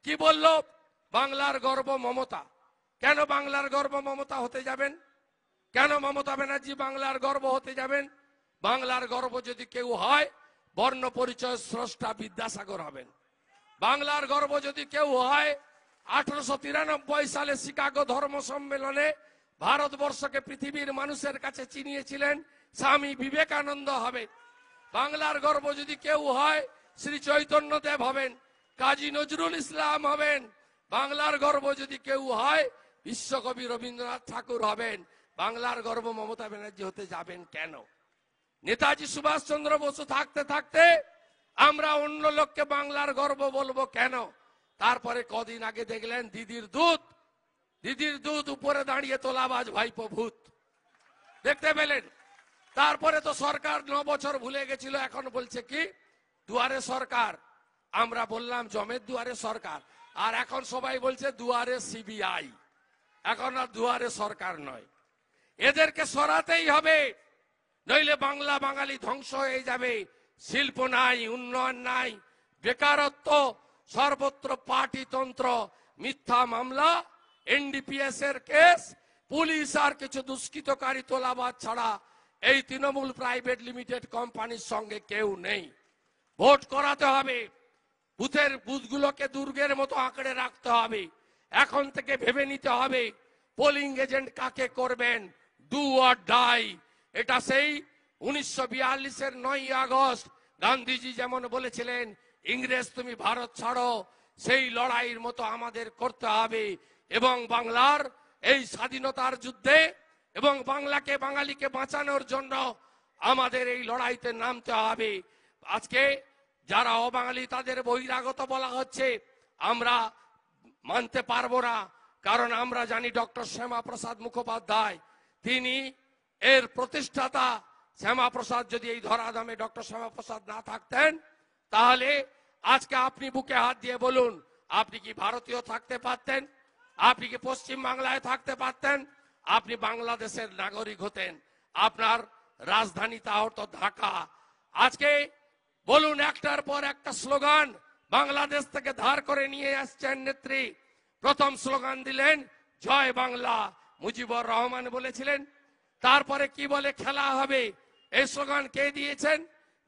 কি বললো, বাংলার গর্ব মমতা। কেন বাংলার গর্ব মমতা হতে যাবেন? কেন মমতা ব্যানার্জি বাংলার গর্ব হতে যাবেন? বাংলার গর্ব যদি কেউ হয়, বর্ণ পরিচয় স্রষ্টা বিদ্যাসাগর হবেন। বাংলার গর্ব যদি কেউ হয়, 1893 সালে শিকাগো ধর্ম সম্মেলনে ভারতবর্ষকে পৃথিবীর মানুষের কাছে চিনিয়েছিলেন স্বামী বিবেকানন্দ হবে। বাংলার গর্ব যদি কেউ হয়, শ্রী চৈতন্য দেব হবেন, কাজী নজরুল ইসলাম হবেন। বাংলার গর্ব যদি কেউ হয়, বিশ্বকবি রবীন্দ্রনাথ ঠাকুর হবেন। বাংলার গর্ব মমতা ব্যানার্জি হতে যাবেন কেন? নেতাজি সুভাষচন্দ্র বসু থাকতে থাকতে আমরা অন্য লোককে বাংলার গর্ব বলবো কেন? তারপরে কদিন আগে দেখলেন দিদির দুধ উপরে দাঁড়িয়ে তোলাবাজ ভাইপো ভূত দেখতে পেলেন। তারপরে তো সরকার 9 বছর ভুলে গেছিল, এখন বলছে কি দুয়ারে সরকার। আমরা বললাম জমের দুয়ারে সরকার, আর এখন সবাই বলছে দুয়ারে সিবিআই। এখন আর দুয়ারে সরকার নয়, এদেরকে সরাতেই হবে, নইলে বাংলা বাঙালি ধ্বংস হয়ে যাবে। শিল্প নাই, উন্নয়ন নাই, বেকারত্ব, সর্বত্র পার্টিতন্ত্র, মিথ্যা মামলা, এনডিপিএস এর কেস, পুলিশ আর কিছু দুষ্কৃতকারী তোলাবাজ ছাড়া এই তৃণমূল প্রাইভেট লিমিটেড কোম্পানির সঙ্গে কেউ নেই। ভোট করাতে হবে, বুথগুলোকে দুর্গের মতো আঁকড়ে রাখতে হবে। এখন থেকে ভেবে নিতে হবে পোলিং এজেন্ট কাকে করবেন, ডু অর ডাই। এটা সেই 1942 এর 9 আগস্ট গান্ধীজি যেমন বলেছিলেন, ইংরেজ তুমি ভারত ছাড়ো, সেই লড়াইয়ের মতো আমাদের করতে হবে এবং বাংলার এই স্বাধীনতার যুদ্ধে এবং বাংলাকে বাঙালিকে বাঁচানোর জন্য আমাদের এই লড়াইতে নামতে হবে। আজকে যারা অবাঙালি তাদের বহিরাগত বলা হচ্ছে, আমরা মানতে পারবো না, কারণ আমরা জানি ডক্টর শ্যামাপ্রসাদ মুখোপাধ্যায় তিনি এর প্রতিষ্ঠাতা। শ্যামাপ্রসাদ যদি এই ধরাধামে ডক্টর শ্যামাপ্রসাদ না থাকতেন, তাহলে আজকে আপনি বুকে হাত দিয়ে বলুন, আপনি কি ভারতীয় থাকতে পারতেন? আপনি কি পশ্চিম বাংলায় থাকতে পারতেন? আপনি বাংলাদেশের নাগরিক হতেন, আপনার রাজধানী তা হতো ঢাকা। আজকে বলুন, একটার পর একটা স্লোগান বাংলাদেশ থেকে ধার করে নিয়ে আসছেন নেত্রী। প্রথম স্লোগান দিলেন জয় বাংলা, মুজিবুর রহমান বলেছিলেন। তারপরে কি বলে খেলা হবে, এই স্লোগান কে দিয়েছেন?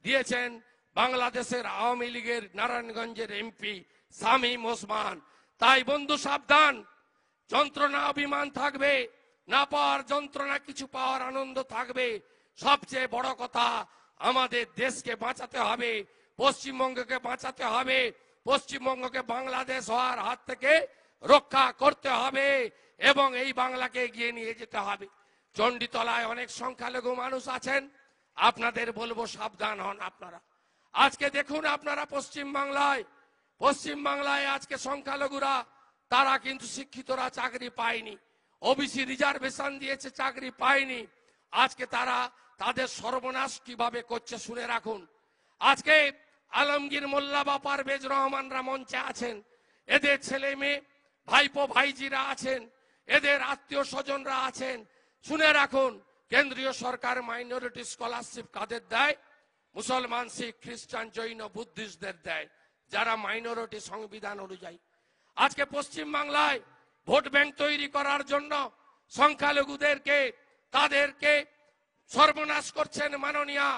দিয়েছেন বাংলাদেশের আওয়ামী লীগের নারায়ণগঞ্জের এমপি শামীম ওসমান। তাই বন্ধু সাবধান, যন্ত্রণা অভিমান থাকবে, না পাওয়ার যন্ত্রণা, কিছু পাওয়ার আনন্দ থাকবে। সবচেয়ে বড় কথা, আমাদের দেশকে বাঁচাতে হবে, পশ্চিমবঙ্গকে বাঁচাতে হবে, পশ্চিমবঙ্গকে বাংলাদেশ হওয়ার হাত থেকে রক্ষা করতে হবে এবং এই বাংলাকে এগিয়ে নিয়ে যেতে হবে। চণ্ডীতলায় অনেক সংখ্যালঘু মানুষ আছেন, আপনাদের বলবো সাবধান হন আপনারা। আজকে দেখুন, আপনারা পশ্চিমবাংলায় আজকে সংখ্যালঘুরা তারা কিন্তু শিক্ষিতরা চাকরি পায়নি, ওবিসি রিজার্ভেশন দিয়েছে চাকরি পায়নি। আজকে তারা তাদের সর্বনাশ কিভাবে করছে শুনে রাখুন। আজকে আলমগীর মোল্লা বা পারভেজ রহমানরা মঞ্চে আছেন, এদের ছেলে মেয়ে ভাইপো ভাইজিরা আছেন, এদের আত্মীয় স্বজনরা আছেন। শুনে রাখুন, কেন্দ্রীয় সরকার মাইনরিটি স্কলারশিপ কাদের দেয়? মুসলমান, শিখ, খ্রিস্টান, জৈন, বুদ্ধিস্টদের দেয়, যারা মাইনরিটি সংবিধান অনুযায়ী। আজকে পশ্চিম বাংলায় ভোট ব্যাংক তৈরি করার জন্য সংখ্যালঘুদেরকে তাদেরকে সর্বনাশ করছেন মাননীয়া।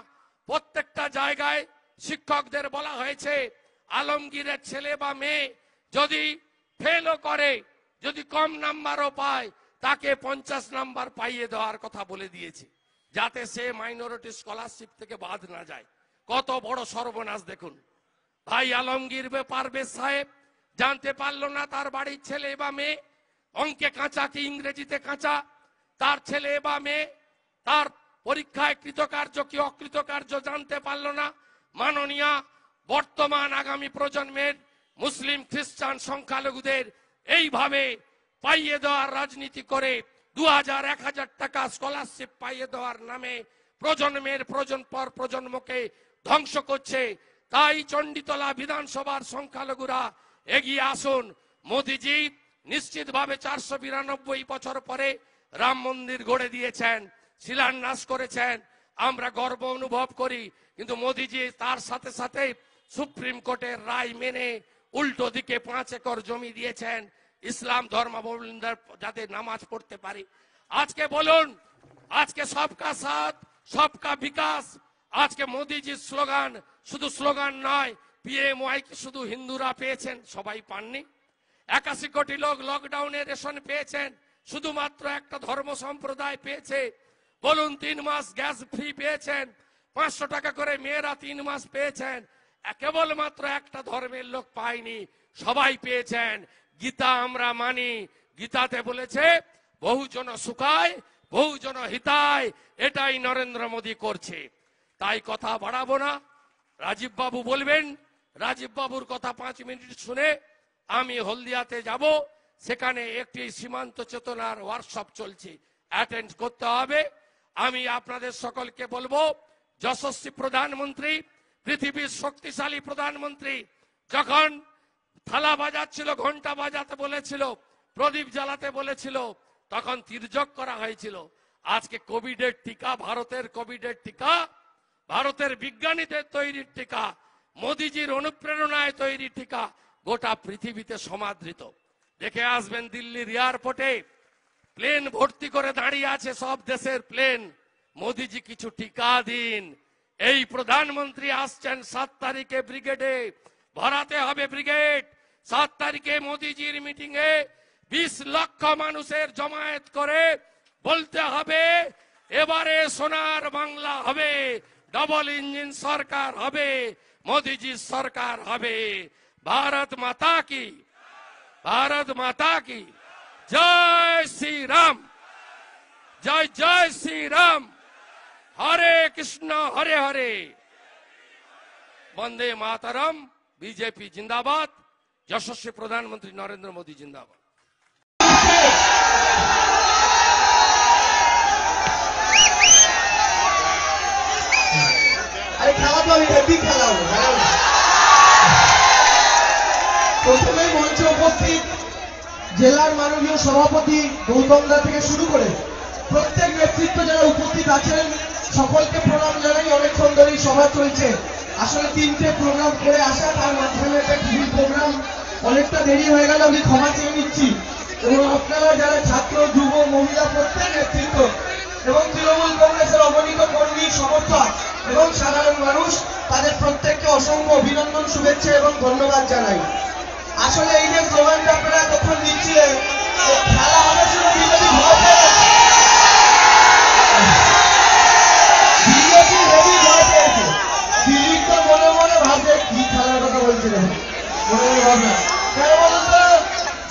প্রত্যেকটা জায়গায় শিক্ষকদের বলা হয়েছে, আলমগীরের ছেলে বা মেয়ে যদি ফেলও করে, যদি কম নাম্বারও পায়, তাকে 50 নাম্বার পাইয়ে দেওয়ার কথা বলে দিয়েছে, যাতে সে মাইনরিটি স্কলারশিপ থেকে বাদ না যায়। কত বড় সর্বনাশ দেখুন। ভাই আলমগীর পারভেজ সাহেব জানতে পারলো না তার বাড়ির ছেলে বা মেয়ে অঙ্কে কাঁচা কি ইংরেজিতে কাঁচা, তার ছেলে বা মেয়ে তার পরীক্ষায় কৃতকার্য কি অকৃতকার্য জানতে পারলো না। মাননীয়া, বর্তমান আগামী প্রজন্মের মুসলিম, খ্রিস্টান, সংখ্যালঘুদের এইভাবে পাইয়ে দেওয়ার রাজনীতি করে 2000-1000 টাকা স্কলারশিপ পাইয়ে দেওয়ার নামে প্রজন্মের পর প্রজন্মকে ধ্বংস করছে। তাই চণ্ডীতলা বিধানসভার সংখ্যালঘুরা এগিয়ে আসুন। মোদিজি নিশ্চিতভাবে 492 বছর পরে রাম মন্দির গড়ে দিয়েছেন, শিলান্যাস করেছেন, আমরা গর্ব অনুভব করি। কিন্তু মোদিজি তার সাথে সাথে সুপ্রিম কোর্টের রায় মেনে উল্টো দিকে 5 একর জমি দিয়েছেন ইসলাম ধর্মাবলম্বীদের যাতে নামাজ পড়তে পারে। আজকে বলুন, আজকে সবকা সাথ সবকা বিকাশ, আজকে মোদিজির স্লোগান শুধু স্লোগান নয়, পিএমওয়াই কি শুধু হিন্দুরা পেয়েছেন? সবাই পাননি। 81 কোটি লোক লকডাউনে রেশন পেয়েছেন, শুধুমাত্র একটা ধর্ম সম্প্রদায় পেয়েছে। বলুন, 3 মাস গ্যাস ফ্রি পেয়েছেন, 500 টাকা করে মেয়েরা 3 মাস পেয়েছেন। কেবলমাত্র একটা ধর্মের লোক পায়নি, সবাই পেয়েছেন। গীতা আমরা মানি, গীতাতে বলেছে বহুজন সুখায় বহুজন হিতায়, এটাই নরেন্দ্র মোদী করছে। তাই কথা বাড়াবো না, রাজীব বাবু বলবেন, রাজীব বাবুর কথা 5 মিনিট শুনে আমি হলদিয়াতে যাব, সেখানে একটি সীমান্ত চেতনার ওয়ার্কশপ চলছে, অ্যাটেন্ড করতে হবে। আমি আপনাদের সকলকে বলবো, যশস্বী প্রধানমন্ত্রী, পৃথিবীর শক্তিশালী প্রধানমন্ত্রী যখন থালা বাজাচ্ছিল, ঘন্টা বাজাতে বলেছিল, প্রদীপ জ্বালাতে বলেছিল, তখন তির্যক করা হয়েছিল। আজকে কোভিডের টিকা, ভারতের কোভিডের টিকা, ভারতের বিজ্ঞানীদের তৈরির টিকা, মোদিজির অনুপ্রেরণায় তৈরি টিকা গোটা পৃথিবীতে সমাদৃত। দেখে আসবেন দিল্লির এয়ারপোর্টে প্লেন ভর্তি করে দাঁড়িয়ে আছে, সব দেশের প্লেন। মোদিজি কিছু টিকা দিন। এই প্রধানমন্ত্রী আসছেন 7 তারিখে ব্রিগেডে, ভরাতে হবে ব্রিগেড। 7 তারিখে মোদিজির মিটিং এ 20 লক্ষ মানুষের জমায়েত করে বলতে হবে, এবারে সোনার বাংলা হবে, ডবল ইঞ্জিন সরকার হবে, মোদিজির সরকার হবে। ভারত মাতা কি, ভারত মাতা কি জয় শ্রী রাম, জয় জয় শ্রী রাম। হরে কৃষ্ণ হরে হরে, বন্দে মাতরম। বিজেপি জিন্দাবাদ, যশস্বী প্রধানমন্ত্রী নরেন্দ্র মোদী জিন্দাবাদ। প্রথমে মঞ্চে উপস্থিত জেলার মাননীয় সভাপতি গৌতম দা থেকে শুরু করে প্রত্যেক নেতৃত্ব যারা উপস্থিত আছেন সকলকে প্রণাম জানাই। অনেকক্ষণ ধরেই সভা চলছে, আসলে 3টে প্রোগ্রাম করে আসা, তার মাধ্যমে একটা টিভি প্রোগ্রাম অনেকটা দেরি হয়ে গেল, আমি ক্ষমা চেয়ে নিচ্ছি। এবং আপনারা যারা ছাত্র, যুব, মহিলা প্রত্যেক নেতৃত্ব এবং তৃণমূল কংগ্রেসের অগণিত কর্মী, সমর্থক এবং সাধারণ মানুষ, তাদের প্রত্যেককে অসংখ্য অভিনন্দন, শুভেচ্ছা এবং ধন্যবাদ জানাই। আসলে এই যে স্লোগানটা আপনারা এতক্ষণ দিচ্ছিলেন, খেলা হবে শুধু বিজেপি ভয় পেয়েছে, বিজেপি হেভি ভয় পেয়েছে। দিলীপ তো মনে মনে ভাবছে কি খেলার কথা বলছিলেন, মনে মনে ভাবনা কেন বলুন তো,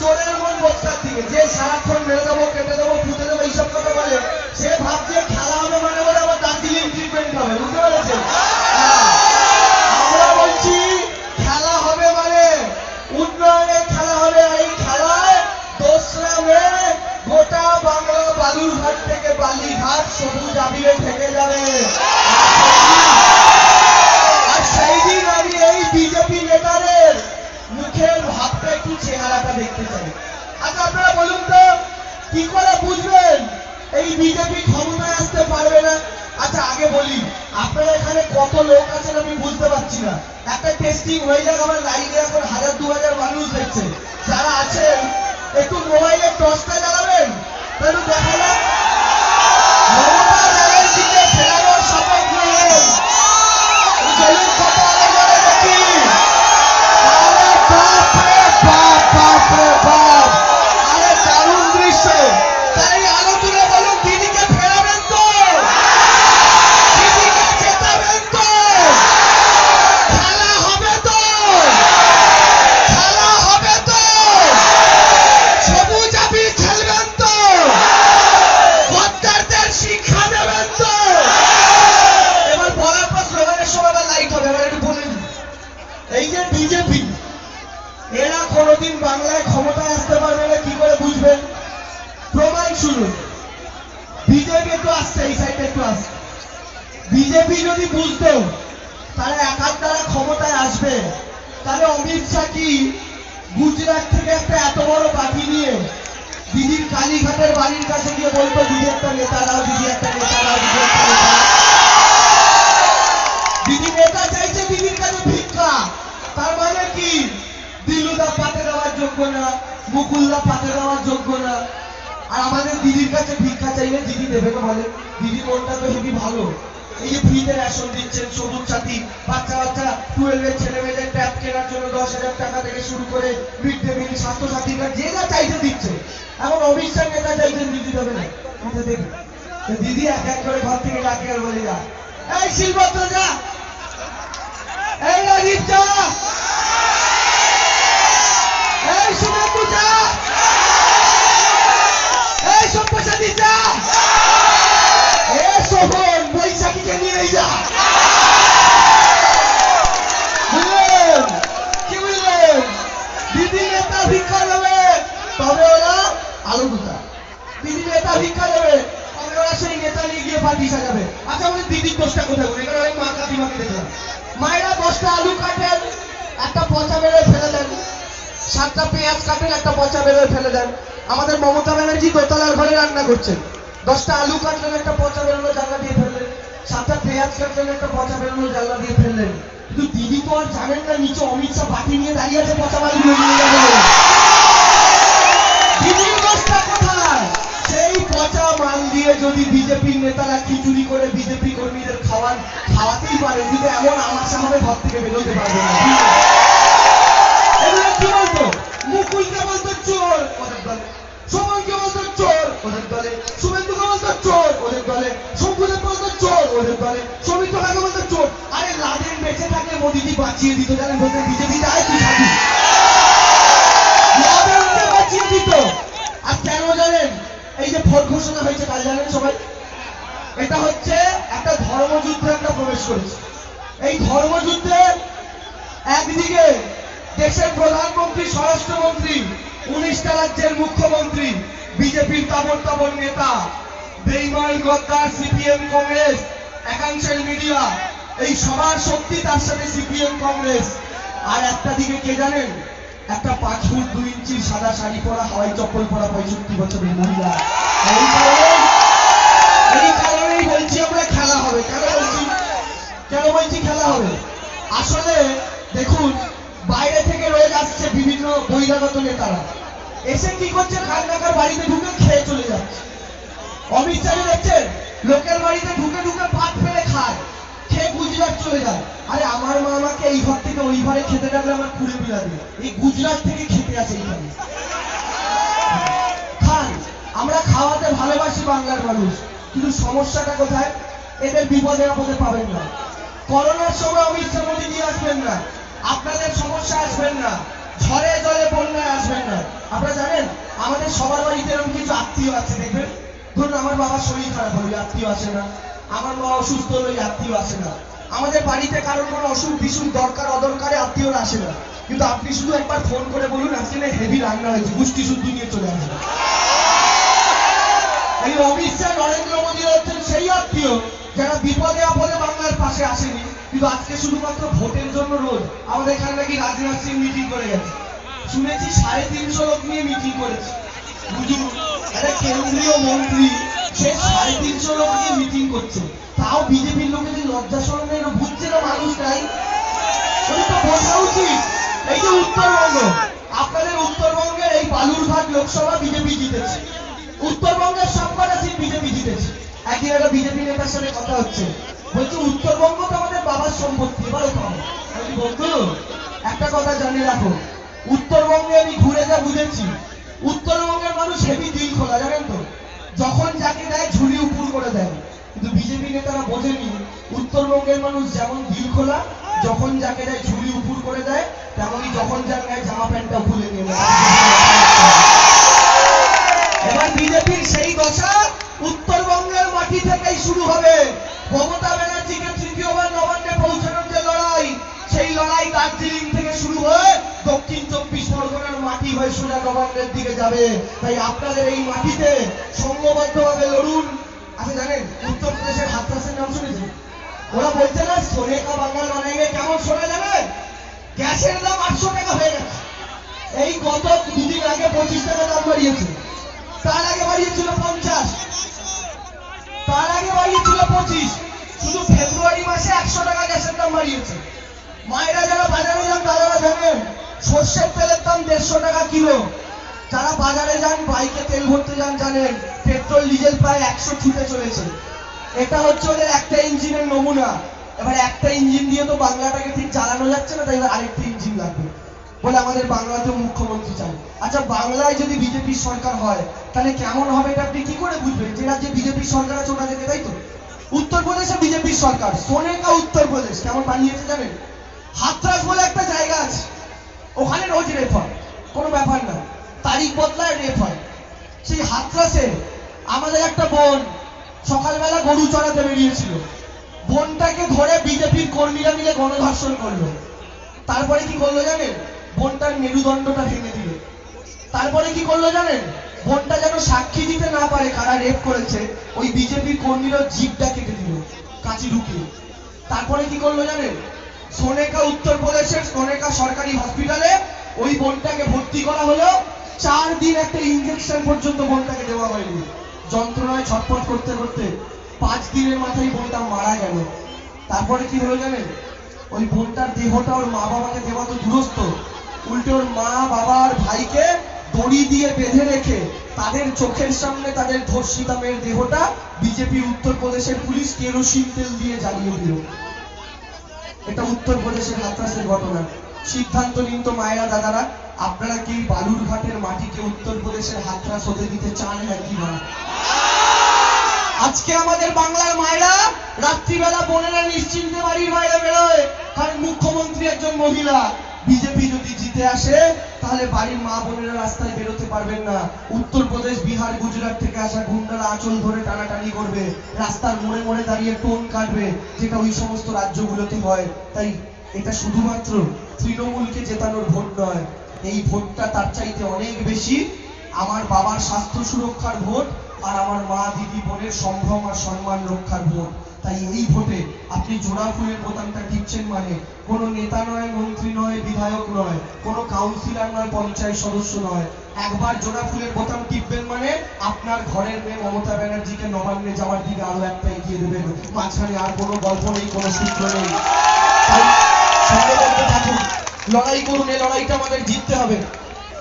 চোরের মন বক্সার দিকে, যে সারাক্ষণ মেরে দেবো, কেটে দেবো, ফুটে দেবো এইসব কথা বলে, সে ভাবছে খেলা হবে মানে বলে আবার দার্জিলিং ট্রিটমেন্ট হবে, বুঝতে পেরেছেন? আমরা বলছি খেলা হবে মানে উন্নয়নের খেলা হবে। এই খেলায় 2রা মে গোটা বাংলা বালুরঘাট থেকে বালিঘাট সবুজ আবিরে থেকে যাবে। আর সেই দিন আমি এই বিজেপি নেতাদের মুখের ভাবটা একটু, চেহারাটা দেখতে চাই। আচ্ছা আপনারা বলুন তো, কি করে বুঝবেন এই বিজেপি ক্ষমতায় আসতে পারবে না? আচ্ছা আগে বলি, আপনারা এখানে কত লোক আছেন আমি বুঝতে পারছি না। একটা টেস্টিং হয়ে যাক, আমার লাইনে এখন 1000-2000 মানুষ দেখছে। যারা আছেন একটু মোবাইলের টর্চটা জ্বালাবেন, একটু দেখা যাক। মমতা ব্যানার্জিকে ফেরানোর শপথ নিলেন, চলুন কত আগে যাবে দেখি। আরে বাপরে বাপ, বাপরে বাপ, আরে দারুণ দৃশ্য। তাই আলো তুলে বলুন, দিদিকে ফেরাবেন তো, দিদিকে জেতাবেন তো, খেলা হবে তো, খেলা হবে তো, সবুজ আবির খেলবেন তো, গদ্দারদের শিক্ষা দেবেন তো। এবার বলার পর স্লোগানের সময় লাইট হবে। এবার একটু বলে দিই, এই যে বিজেপি, এরা কোনোদিন বাংলায় ক্ষমতায় আসতে পারবে না, কি করে বুঝবেন? প্রমাণ শুনুন। বিজেপি একটু আসছে, এই সাইডে একটু আসছে। বিজেপি যদি বুঝতো তারা একার দ্বারা ক্ষমতায় আসবে, তাহলে অমিত শাহ কি গুজরাট থেকে একটা এত বড় পার্টি নিয়ে দিদির কালীঘাটের বাড়ির কাছে গিয়ে বলতো, দিদি একটা নেতা দাও, দিদি একটা নেতা দাও, দিদি একটা নেতা দাও। দিদি নেতা চাইছে, দিদির কাছে ভিক্ষা। তার মানে কি, দিলুদা পাতে দেওয়ার যোগ্য না, মুকুলদা পাতে দেওয়ার যোগ্য না। আর আমাদের দিদির কাছে ভিক্ষা চাইলে দিদি দেবে না বলে? দিদির মনটা তো হেবি ভালো। এই যে ফ্রিতে রেশন দিচ্ছেন, সবুজ সাথী, বাচ্চা বাচ্চা 12-এর ছেলে মেয়েদের ট্যাব কেনার জন্য 10,000 টাকা থেকে শুরু করে মিড ডে মিল, স্বাস্থ্য সাথী কার্ড, যে যা চাইতে দিচ্ছে। এখন অমিত শাহ নেতা চাইছেন, দিদি দেবে না। দেখি দিদি এক এক করে ঘর থেকে ডাকে আর বলে, যা এই শিলভদ্র যা, এই রাজীব যা, এই শুভেন্দু যা, এই সব্যসাচী যা, এ শোভন বৈশাখীকে নিয়ে যা। বুঝলেন কি বুঝলেন? দিদি নেতা ভিক্ষা দেবে, তবে ওরা আলু দুটা। দিদি নেতা ভিক্ষা দেবে, তবে ওরা সেই নেতা নিয়ে গিয়ে পার্টি সাজাবে। আচ্ছা বলে দিদির দোষটা কোথায়? বলে এখানে অনেক মা কাকিমাকে দেখলাম, মায়েরা 10টা আলু কাটেন, একটা পচা বেরোয় ফেলে দেন, 7টা পেঁয়াজ কাটেন, একটা পচা বেরোয় ফেলে দেন। আমাদের মমতা ব্যানার্জি দোতলার ঘরে রান্না করছেন, 10টা আলু কাটলেন, একটা পচা বেরোলো, জানলা দিয়ে ফেললেন, 7টা পেঁয়াজ কাটলেন, একটা পচা বেরোলো, জানলা দিয়ে ফেললেন। কিন্তু দিদি তো আর জানেন না নিচে অমিত শাহ বাটি নিয়ে দাঁড়িয়ে আছে, পচা বালুগুলো নিয়ে যাবে। দিদির দোষটা কোথায়? সেই পচা মাল দিয়ে যদি বিজেপির নেতারা খিচুড়ি করে বিজেপি কর্মীদের খাওয়াতেই পারে, কিন্তু এমন আমাশা হবে ঘর থেকে বেরোতে পারবে না। এগুলো কি বলতো? মুকুলকে বলতো চোর, ওদের দলে। শোভনকে বলতো চোর, ওদের দলে। শুভেন্দুকে বলতো চোর, ওদের দলে। শঙ্কুদেব বলতো চোর, ওদের দলে। সৌমিত্র কাকে বলতো মোদিজি বাঁচিয়ে দিত, জানেন বলতে বিজেপি যায় কি খাবি, মহাদেবকে বাঁচিয়ে দিত। আর কেন জানেন, এই যে ভোট ঘোষণা হয়েছে কাল জানেন সবাই, এটা হচ্ছে একটা ধর্মযুদ্ধে আমরা প্রবেশ করেছি। এই ধর্মযুদ্ধে একদিকে দেশের প্রধানমন্ত্রী, স্বরাষ্ট্রমন্ত্রী, 19টা রাজ্যের মুখ্যমন্ত্রী, বিজেপির তাবর নেতা, বেইমান গদ্দার সিপিএম কংগ্রেস, একাংশের মিডিয়া, এই সবার শক্তি তার সাথে সিপিএম কংগ্রেস। আর একটা দিকে কে জানেন, একটা 5 ফুট 2 ইঞ্চি সাদা শাড়ি পরা, হাওয়াই চপ্পল পরা 65 বছরের মহিলা। এই কারণেই বলছি আমরা খেলা হবে। কেন বলছি খেলা হবে? আসলে দেখুন, বাইরে থেকে রয়ে আসছে বিভিন্ন বহিরাগত নেতারা, এসে কি করছে, খানকার বাড়িতে ঢুকে খেয়ে চলে যাচ্ছে। অমিত শাহ দেখছেন, লোকের বাড়িতে ঢুকে ঢুকে ভাত ফেলে খায়, খেয়ে গুজরাট চলে যায়। আরে আমার মা আমাকে এই ঘর থেকে ওই ঘরে খেতে ডাকলে আমার খুঁড়ে বিলাবে, এই গুজরাট থেকে খেতে আসে এইখানে খান। আমরা খাওয়াতে ভালোবাসি বাংলার মানুষ, কিন্তু সমস্যাটা কোথায়? এদের বিপদে আপদে পাবেন না। করোনার সময় অমিত শাহ মোদী দিয়ে আসবেন না, আপনাদের সমস্যা আসবেন না, ঝড়ে জলে বন্যায় আসবেন না। আপনারা জানেন আমাদের সবার বাড়িতে এরকম কিছু আত্মীয় আছে, দেখবেন ধরুন আমার বাবার শরীর খারাপ হলো, আত্মীয় আসে না, আমার মা অসুস্থ হলো, আত্মীয় আসে না, আমাদের বাড়িতে কারোর কোনো অসুখ বিসুখ দরকার অদরকারে আত্মীয়রা আসে না। কিন্তু আপনি শুধু একবার ফোন করে বলুন আজকে না হেভি রান্না হয়েছে, গুষ্টি শুদ্ধ নিয়ে চলে আসবে। এই অমিত শাহ, নরেন্দ্র মোদী হচ্ছেন সেই আত্মীয় যারা বিপদে আপদে বাংলার পাশে আসেনি, কিন্তু আজকে শুধুমাত্র ভোটের জন্য রোজ আমাদের এখানে নাকি রাজনাথ সিং মিটিং করে গেছে, শুনেছি 350 লোক নিয়ে মিটিং করেছে। বুঝুন, একটা কেন্দ্রীয় মন্ত্রী সে 350 লোক নিয়ে মিটিং করছে, তাও বিজেপির লোকেদের লজ্জা শরমের বুঝছে না মানুষ নাই। তো বোঝা উচিত, এই যে উত্তরবঙ্গ, আপনাদের উত্তরবঙ্গের এই বালুরঘাট লোকসভা বিজেপি জিতেছে, উত্তরবঙ্গের সবকটা সিট বিজেপি জিতেছে। একদিন একটা বিজেপি নেতার সাথে কথা হচ্ছে, বলছে উত্তরবঙ্গ তো আমাদের বাবার সম্পত্তি, এবারও পাবো। আমি বলতো একটা কথা জানি রাখো, উত্তরবঙ্গে আমি ঘুরে যা বুঝেছি, উত্তরবঙ্গের মানুষ হেভি দিল খোলা, জানেন তো, যখন যাকে দেয় ঝুলি উপর করে দেয়। কিন্তু বিজেপি নেতারা বোঝেনি, উত্তরবঙ্গের মানুষ যেমন দিল খোলা, যখন যাকে দেয় ঝুলি উপর করে দেয়, তেমনই যখন যার গায়ে জামা প্যান্টটা খুলে নিয়ে নেয়। এবার বিজেপির সেই দশা উত্তরবঙ্গের মাটি থেকেই শুরু হবে। মমতা ব্যানার্জিকে তৃতীয়বার নবান্নে পৌঁছানোর যে লড়াই, সেই লড়াই দার্জিলিং থেকে শুরু হয়ে দক্ষিণ 24 পরগনার মাটি হয়ে সোজা নবান্নের দিকে যাবে। তাই আপনাদের এই মাটিতে সংঘবদ্ধভাবে লড়ুন। আচ্ছা জানেন উত্তরপ্রদেশের হাথরাসের নাম শুনেছেন? ওরা বলছে না সোনে কা বাংলা বানাইলে কেমন শোনা যাবে, গ্যাসের দাম 800 টাকা হয়ে গেছে। এই গত 2 দিন আগে 25 টাকা দাম বাড়িয়েছে, তার আগে বাড়িয়েছিল 50, তার আগে বাড়িয়েছিল 25, শুধু ফেব্রুয়ারি মাসে 100 টাকা গ্যাসের দাম বাড়িয়েছে। মায়েরা যারা বাজারে যান তারা জানেন সর্ষের তেলের দাম 150 টাকা কিলো। যারা বাজারে যান বাইকে তেল ভরতে যান জানেন পেট্রোল ডিজেল প্রায় 100 ছুটে চলেছে। এটা হচ্ছে ওদের একটা ইঞ্জিনের নমুনা। এবার একটা ইঞ্জিন দিয়ে তো বাংলাটাকে ঠিক চালানো যাচ্ছে না, তাই আরেকটা ইঞ্জিন লাগবে বলে আমাদের বাংলাতেও মুখ্যমন্ত্রী চান। আচ্ছা বাংলায় যদি বিজেপির সরকার হয় তাহলে কেমন হবে এটা আপনি কি করে বুঝবেন? যে রাজ্যে বিজেপির সরকার আছে ওটা যেতে, তাই তো। উত্তরপ্রদেশে বিজেপির সরকার, সোনেকা উত্তরপ্রদেশ কেমন বানিয়েছে জানেন? হাথরাস বলে একটা জায়গা আছে, ওখানে রোজ রেপ হয়, কোনো ব্যাপার না, তারিখ বদলায় রেপ হয়। সেই হাথরাসে আমাদের একটা বোন সকালবেলা গরু চড়াতে বেরিয়েছিল, বোনটাকে ধরে বিজেপির কর্মীরা মিলে গণধর্ষণ করলো। তারপরে কি করলো জানেন? বোনটার মেরুদণ্ডটা ভেঙে দিল। তারপরে কি করলো জানেন? বোনটা যেন সাক্ষী দিতে না পারে কারা রেপ করেছে, ওই বিজেপির কর্মীরা জিভটা কেটে দিল কাঁচি ঢুকিয়ে। তারপরে কি করলো জানেন? সোনেকা উত্তরপ্রদেশের সোনেকা সরকারি হসপিটালে ওই বোনটাকে ভর্তি করা হলো। 4 দিন একটা ইঞ্জেকশন পর্যন্ত বোনটাকে দেওয়া হয়নি। যন্ত্রণায় ছটফট করতে করতে 5 দিনের মাথায় বোনটা মারা গেল। তারপরে কি হলো জানেন? ওই বোনটার দেহটা ওর মা বাবাকে দেওয়া তো দূরস্থ, উল্টে ওর মা বাবার ভাইকে দড়ি দিয়ে বেঁধে রেখে তাদের চোখের সামনে তাদের ধর্ষিতা মেয়ের দেহটা বিজেপির উত্তরপ্রদেশের পুলিশ কেরোসিন তেল দিয়ে জ্বালিয়ে দিল। এটা উত্তরপ্রদেশের হাথরাসের ঘটনা। সিদ্ধান্ত নিন তো মায়েরা দাদারা, আপনারা কি বালুরঘাটের মাটিকে উত্তরপ্রদেশের হাথরাস হতে দিতে চান নাকি না? আজকে আমাদের বাংলার মায়েরা রাত্রিবেলা বোনেরা নিশ্চিন্তে বাড়ির বাইরে বেরোয়, কারণ মুখ্যমন্ত্রী একজন মহিলা। বিজেপি যদি জিতে আসে তাহলে বাড়ির মা বোনেরা রাস্তায় বেরোতে পারবেন না। উত্তরপ্রদেশ, বিহার, গুজরাট থেকে আসা গুন্ডারা আঁচল ধরে টানাটানি করবে, রাস্তার মোড়ে মোড়ে দাঁড়িয়ে টোন কাটবে, যেটা ওই সমস্ত রাজ্যগুলোতে হয়। তাই এটা শুধুমাত্র তৃণমূলকে জেতানোর ভোট নয়, এই ভোটটা তার চাইতে অনেক বেশি আমার বাবার স্বাস্থ্য সুরক্ষার ভোট আর আমার মা, দিদি, বোনের সম্ভ্রম আর সম্মান রক্ষার ভোট। তাই এই ভোটে আপনি জোড়া ফুলের বোতামটা টিপছেন মানে কোনো নেতা নয়, মন্ত্রী নয়, বিধায়ক নয়, কোনো কাউন্সিলর নয়, পঞ্চায়েত সদস্য নয়, একবার জোড়া ফুলের বোতাম টিপবেন মানে আপনার ঘরের মেয়ে মমতা ব্যানার্জিকে নবান্নে যাওয়ার দিকে আরো একটা এগিয়ে দেবেন। মাঝখানে আর কোনো গল্প নেই, কোনো সূত্র নেই। তাই সংগঠন থাকুন, লড়াই করুন, এই লড়াইটা আমাদের জিততে হবে,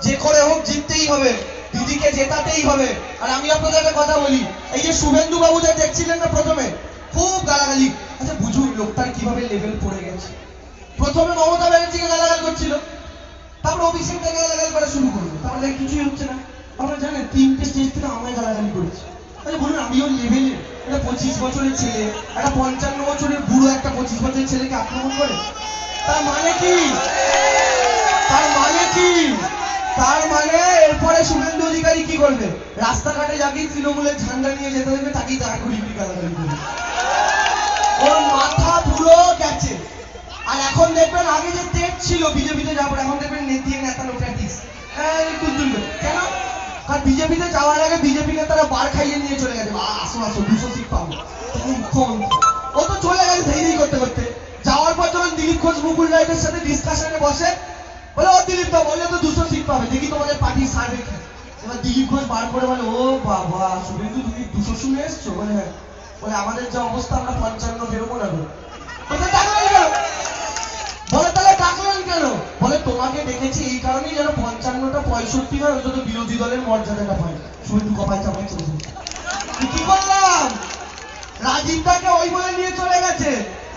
যে করে হোক জিততেই হবে, দিদিকে জেতাতেই হবে। আর আমি আপনাদের একটা কথা বলি, এই যে শুভেন্দু বাবু যা দেখছিলেন না প্রথমে খুব গালাগালি, আচ্ছা বুঝুন লোকটার কিভাবে লেভেল পড়ে গেছে। প্রথমে মমতা ব্যানার্জিকে গালাগাল করছিল, তারপর অভিষেককে গালাগাল করা শুরু করলো, তারপরে কিছুই হচ্ছে না। আপনারা জানেন 3টে স্টেজ থেকে আমায় গালাগালি করেছে। আচ্ছা বলুন, আমিও লেভেলে একটা 25 বছরের ছেলে, একটা 55 বছরের বুড়ো একটা 25 বছরের ছেলেকে আক্রমণ করে, তার মানে কি? তার মানে কি? তার মানে এরপরে শুভেন্দু অধিকারী কি করবে? রাস্তাঘাটে যাকেই তৃণমূলের ঝান্ডা নিয়ে যেতে দেবে তাকেই তারা ঘুরি গালাগালি করবে। ওর মাথা পুরো গেছে। আর এখন দেখবেন আগে যে তেজ ছিল বিজেপিতে যাওয়ার, এখন দেখবেন নেতিয়ে নেতানো প্র্যাকটিস কেন? কারণ বিজেপিতে যাওয়ার আগে বিজেপি নেতারা বার খাইয়ে নিয়ে চলে গেছে, আসো আসো 200 সিট পাবো, মুখ্যমন্ত্রী ও তো চলে গেছে ধৈর্য করতে করতে। যাওয়ার পর যখন দিলীপ ঘোষ, মুকুল রায়ের সাথে ডিসকাশনে বসে, বলে ও দিলীপ দা বললে তো 200 সিট পাবে, দেখি তোমাদের পার্টির সার্ভে কি। এবার দিলীপ ঘোষ বার করে বলে, ও বাবা শুভেন্দু তুমি 200 শুনে এসছো? বলে হ্যাঁ। বলে আমাদের যা অবস্থা আমরা 55 বেরোবো না। বলে তাহলে ডাকলেন কেন? বলে তোমাকে ডেকেছি এই কারণেই যেন 55টা 65 হয়, অন্তত বিরোধী দলের মর্যাদাটা পায়। শুভেন্দু কপাল চাপাই চলছে। কি করলাম? রাজীবদাকে ওই বলে নিয়ে চলে গেছে।